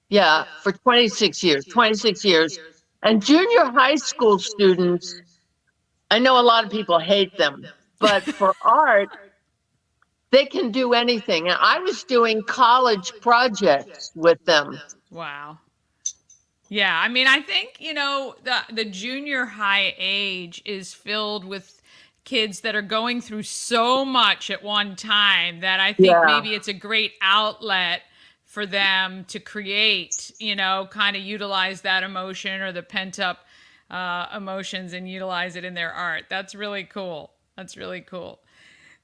Yeah, for 26 years. And junior high school students, I know a lot of people hate them, but for art, they can do anything. And I was doing college projects with them. Wow. Yeah, I mean, I think, the junior high age is filled with kids that are going through so much at one time that I think maybe it's a great outlet for them to create, kind of utilize that emotion or the pent up emotions and utilize it in their art. That's really cool. That's really cool.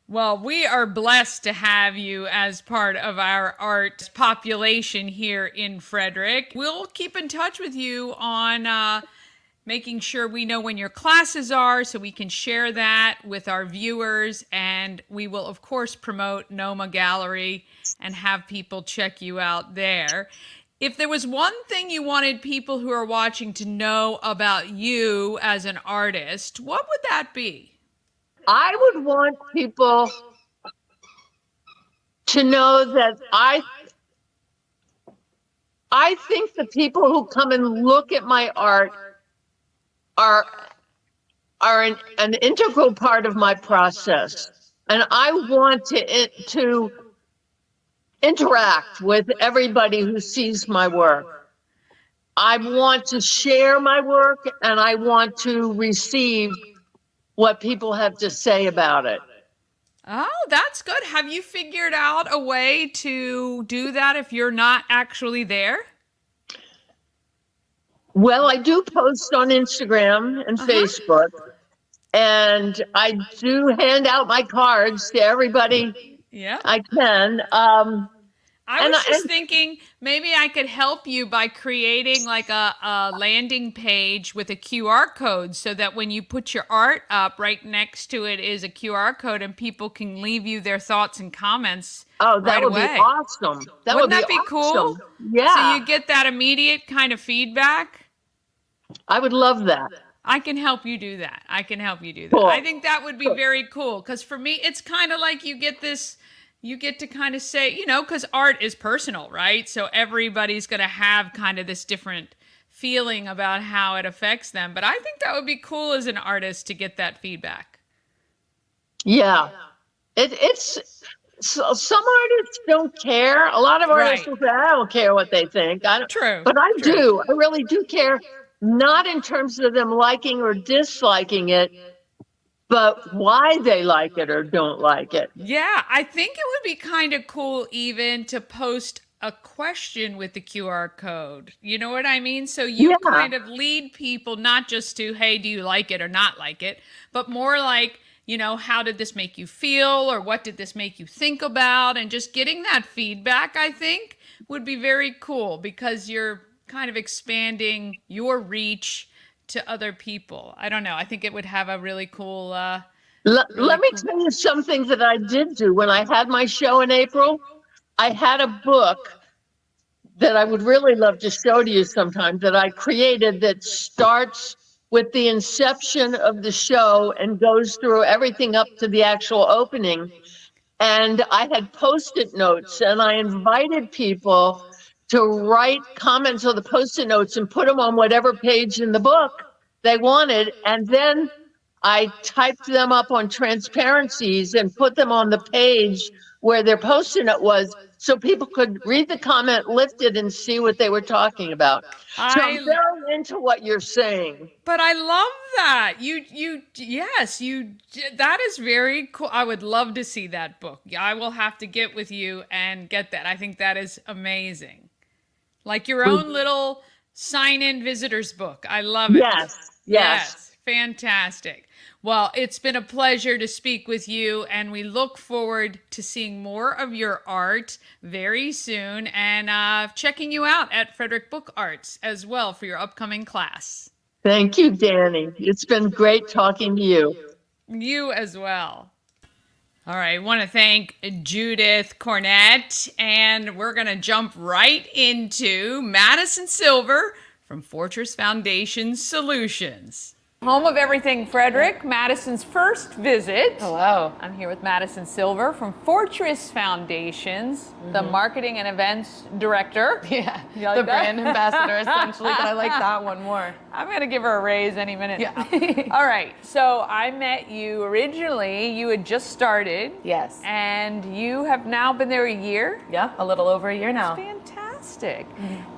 Well, we are blessed to have you as part of our art population here in Frederick. We'll keep in touch with you on making sure we know when your classes are so we can share that with our viewers. And we will, of course, promote Noma Gallery and have people check you out there. If there was one thing you wanted people who are watching to know about you as an artist, what would that be? I would want people to know that I think the people who come and look at my art are an integral part of my process, and I want to interact with everybody who sees my work. I want to share my work, and I want to receive what people have to say about it. Oh, that's good. Have you figured out a way to do that if you're not actually there? Well, I do post on Instagram and Facebook, and I do hand out my cards to everybody Yeah. I can. I was just thinking maybe I could help you by creating like a landing page with a QR code so that when you put your art up, right next to it is a QR code and people can leave you their thoughts and comments Oh, that right would away. be awesome. Wouldn't that be awesome. cool? Yeah. So you get that immediate kind of feedback? I would love that. I can help you do that. I can help you do that. Cool. I think that would be very cool because for me, it's kind of like you get to kind of say, because art is personal, right? So everybody's going to have kind of this different feeling about how it affects them. But I think that would be cool as an artist to get that feedback. Yeah. Some artists don't care. A lot of artists will say, I don't care what they think. True. But I do. I really do care. Not in terms of them liking or disliking it, but why they like it or don't like it. Yeah, I think it would be kind of cool even to post a question with the QR code. You know what I mean? So you kind of lead people not just to, hey, do you like it or not like it, but more like, how did this make you feel or what did this make you think about? And just getting that feedback, I think, would be very cool because you're kind of expanding your reach to other people. I don't know. I think it would have a really cool. Let me tell you something that I did do when I had my show in April. I had a book that I would really love to show to you sometime that I created that starts with the inception of the show and goes through everything up to the actual opening. And I had Post-it notes and I invited people to write comments on the Post-it notes and put them on whatever page in the book they wanted. And then I typed them up on transparencies and put them on the page where their Post-it note was so people could read the comment, lift it, and see what they were talking about. So I'm very into what you're saying. But I love that. That is very cool. I would love to see that book. I will have to get with you and get that. I think that is amazing. Like your own little sign-in visitors book. I love it. Yes. Fantastic. Well, it's been a pleasure to speak with you, and we look forward to seeing more of your art very soon and checking you out at Frederick Book Arts as well for your upcoming class. Thank you, Dani. It's been great talking to you. You as well. All right, I want to thank Judith Kornett, and we're going to jump right into Madison Silver from Fortress Foundation Solutions. Home of everything Frederick, Madison's first visit. Hello. I'm here with Madison Silver from Fortress Foundations, the marketing and events director. Yeah, You like the that? brand ambassador essentially, but I like that one more. I'm going to give her a raise any minute. Yeah. All right, so I met you originally, you had just started. Yes. And you have now been there a year. Yeah, a little over a year now. Fantastic.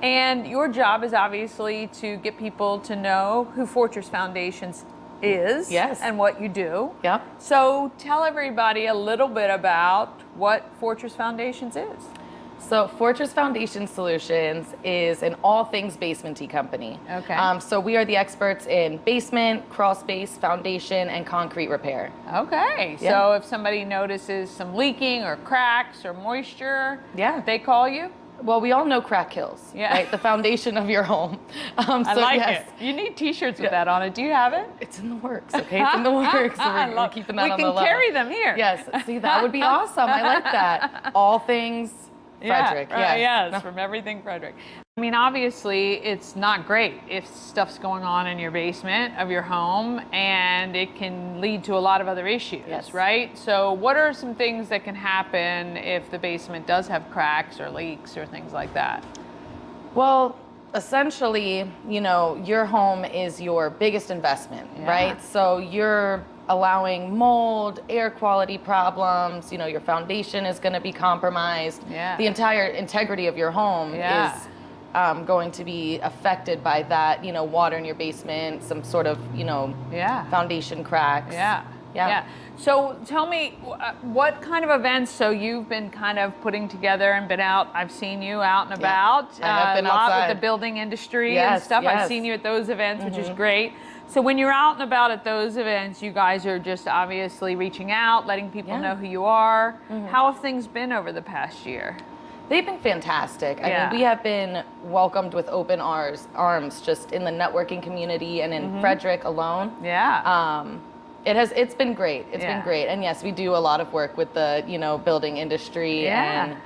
And your job is obviously to get people to know who Fortress Foundations is. Yes. And what you do. Yep. So tell everybody a little bit about what Fortress Foundations is. So Fortress Foundation Solutions is an all things basement-y company. Okay. So we are the experts in basement, crawl space, foundation, and concrete repair. Okay. Yeah. So if somebody notices some leaking or cracks or moisture, Yeah. they call you? Well, we all know crack kills, Yeah. right? The foundation of your home. I like it. You need t-shirts with that on it. Do you have it? It's in the works, okay? It's in the works. So we're keeping that on the We low. can carry them here. Yes. See, that would be awesome. I like that. All things Frederick. Yeah, right, Yes. yes, from everything Frederick. I mean, obviously, it's not great if stuff's going on in your basement of your home, and it can lead to a lot of other issues, Yes. right? So what are some things that can happen if the basement does have cracks or leaks or things like that? Well, essentially, your home is your biggest investment, right? So you're allowing mold, air quality problems, your foundation is going to be compromised. Yeah. The entire integrity of your home is going to be affected by that, water in your basement, some sort of, foundation cracks. Yeah. So tell me, what kind of events? So you've been kind of putting together and been out. I've seen you out and about. I have been a lot outside with the building industry and stuff. I've seen you at those events, which is great. So when you're out and about at those events, you guys are just obviously reaching out, letting people know who you are. How have things been over the past year? They've been fantastic. I mean, we have been welcomed with open arms just in the networking community and in Frederick alone. It's been great. It's been great. And yes, we do a lot of work with the, building industry and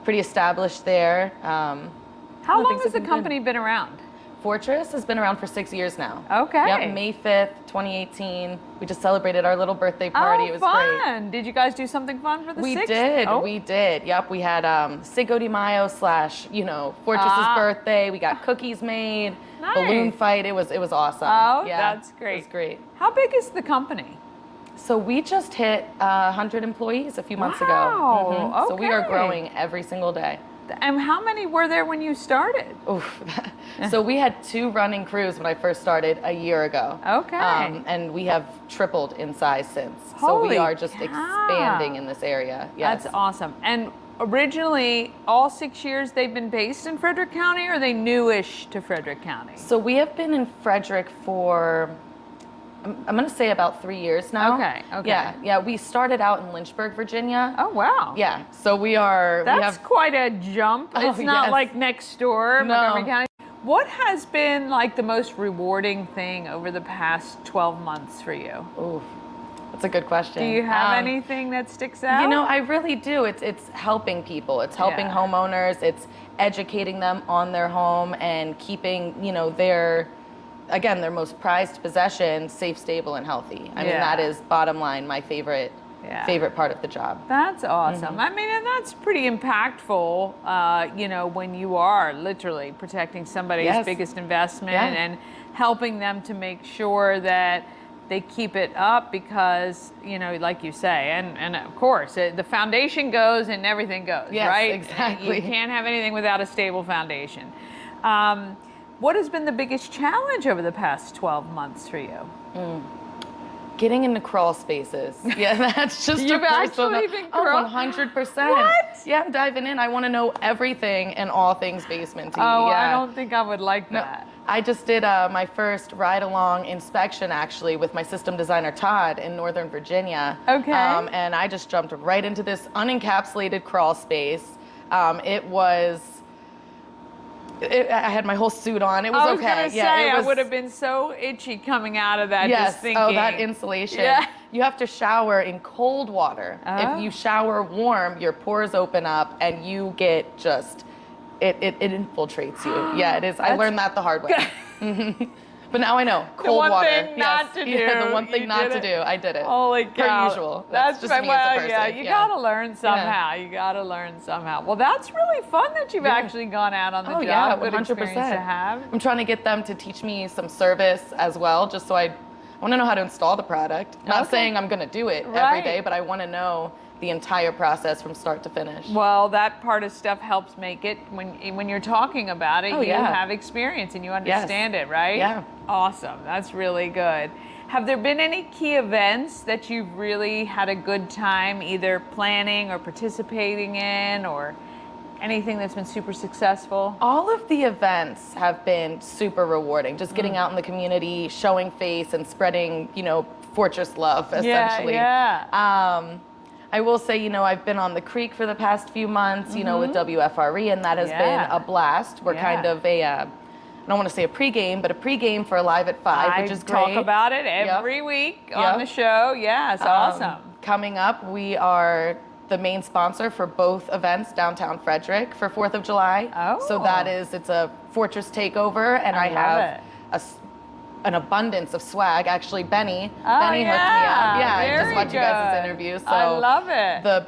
pretty established there. How long has the company been around? Fortress has been around for 6 years now. Okay. Yep, May 5th, 2018. We just celebrated our little birthday party. It was fun. great. Did you guys do something fun for the 6th? We did. Yep, we had Cinco de Mayo / Fortress's birthday. We got cookies made, balloon fight. It was awesome. Oh, that's great. It was great. How big is the company? So we just hit 100 employees a few months ago. Wow. So we are growing every single day. And how many were there when you started? Oof. So we had 2 running crews when I first started a year ago. Okay. And we have tripled in size since. So Holy we are just cow. expanding in this area. Yes. That's awesome. And originally, all 6 years they've been based in Frederick County, or are they newish to Frederick County? So we have been in Frederick for, I'm going to say about 3 years now. Okay. Yeah. We started out in Lynchburg, Virginia. Oh, wow. Yeah. So we are. That's quite a jump. Oh, It's not like next door, No. Montgomery County. What has been like the most rewarding thing over the past 12 months for you? Ooh, that's a good question. Do you have anything that sticks out? I really do. It's helping people. It's helping homeowners. It's educating them on their home and keeping, their most prized possession safe, stable, and healthy. I mean, that is bottom line my favorite part of the job. That's awesome. I mean, and that's pretty impactful, when you are literally protecting somebody's biggest investment and helping them to make sure that they keep it up because, like you say, and of course, the foundation goes and everything goes, right? Exactly. You can't have anything without a stable foundation. What has been the biggest challenge over the past 12 months for you? Getting into crawl spaces. Yeah, that's just You've actually been crawl- 100%. What? Yeah, I'm diving in. I want to know everything and all things basement-y. Oh, yeah. I don't think I would like that. I just did my first ride-along inspection, actually, with my system designer, Todd, in Northern Virginia. Okay. And I just jumped right into this unencapsulated crawl space. I had my whole suit on. It was okay. I was gonna say, I would have been so itchy coming out of that. Yes. Just thinking. Oh, that insulation. Yeah. You have to shower in cold water. Oh. If you shower warm, your pores open up and you get just, it infiltrates you. Yeah, it is. I learned that the hard way. But now I know. Cold water. The one thing not to do. Yeah, the one thing not to do. I did it. Holy cow. Per usual. That's just right. me Well, as a person. yeah, you gotta learn somehow. You gotta learn somehow. Well, that's really fun that you've actually gone out on the job. Yeah, Good 100%. experience to have. I'm trying to get them to teach me some service as well, just so I want to know how to install the product. Not saying I'm going to do it every day, but I want to know the entire process from start to finish. Well, that part of stuff helps make it, when you're talking about it, you have experience and you understand it, right? Yeah. Awesome. That's really good. Have there been any key events that you've really had a good time either planning or participating in, or anything that's been super successful? All of the events have been super rewarding. Just getting out in the community, showing face and spreading, Fortress love, essentially. Yeah. I will say, I've been on the creek for the past few months, with WFRE, and that has been a blast. We're kind of I don't want to say a pregame, but a pregame for Live at 5, which is great. I talk about it every week on the show. Yeah, it's awesome. Coming up, we are the main sponsor for both events downtown Frederick for 4th of July. Oh. So it's a Fortress takeover, and I have an abundance of swag. Actually, Benny hooked me up. Yeah, I just watched you guys' interview. So I love it. The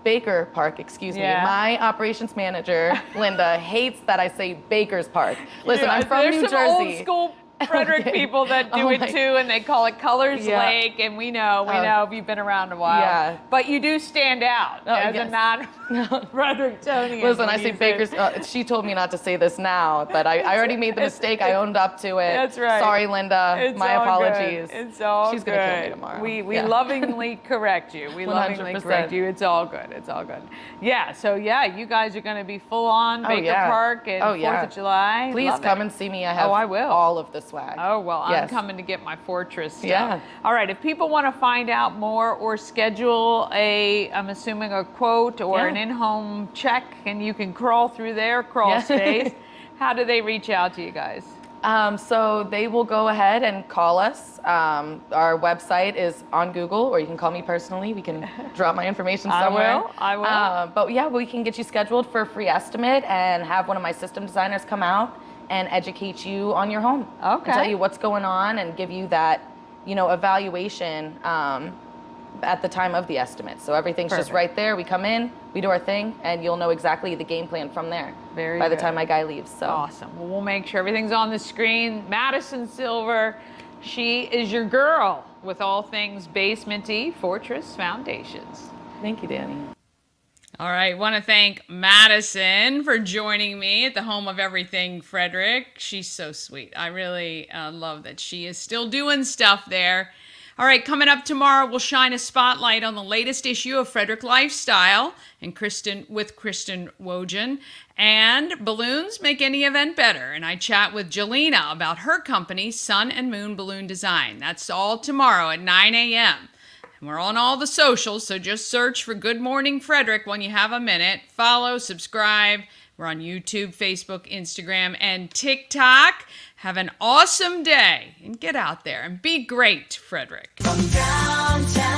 Baker Park, excuse me. My operations manager, Linda, hates that I say Baker's Park. Listen, I'm from New Jersey. There's some old school Frederick people that do it too, and they call it Colors Lake, and we know if you've been around a while. Yeah. But you do stand out as a non-Frederictonian. Listen, I say Baker's. She told me not to say this now, but I already made the mistake. I owned up to it. That's right. Sorry, Linda. It's My all apologies. Good. It's all She's good. gonna kill me tomorrow. We lovingly correct you. We lovingly 100%. correct you. It's all good. It's all good. Yeah. So you guys are going to be full on Baker Park and 4th of July. Please come and see me. I have I will. all of the swag. Oh well, I'm coming to get my fortress stuff. Yeah. All right. If people want to find out more or schedule I'm assuming a quote or an in-home check, and you can crawl through their crawl space. How do they reach out to you guys? So they will go ahead and call us. Our website is on Google, or you can call me personally. We can drop my information somewhere. I will. But we can get you scheduled for a free estimate and have one of my system designers come out and educate you on your home. Okay. And tell you what's going on and give you that, evaluation at the time of the estimate. So everything's just right there. We come in, we do our thing, and you'll know exactly the game plan from there. By the time my guy leaves. So awesome. Well, we'll make sure everything's on the screen. Madison Silver, she is your girl with all things Basement-y Fortress Foundations. Thank you, Dani. All right, want to thank Madison for joining me at the home of everything Frederick. She's so sweet. I really love that she is still doing stuff there. All right, coming up tomorrow, we'll shine a spotlight on the latest issue of Frederick Lifestyle and Kristen Wojcik. And balloons make any event better. And I chat with Jelena about her company, Sun and Moon Balloon Design. That's all tomorrow at 9 a.m. And we're on all the socials, so just search for Good Morning Frederick when you have a minute. Follow, subscribe. We're on YouTube, Facebook, Instagram, and TikTok. Have an awesome day and get out there and be great, Frederick. From downtown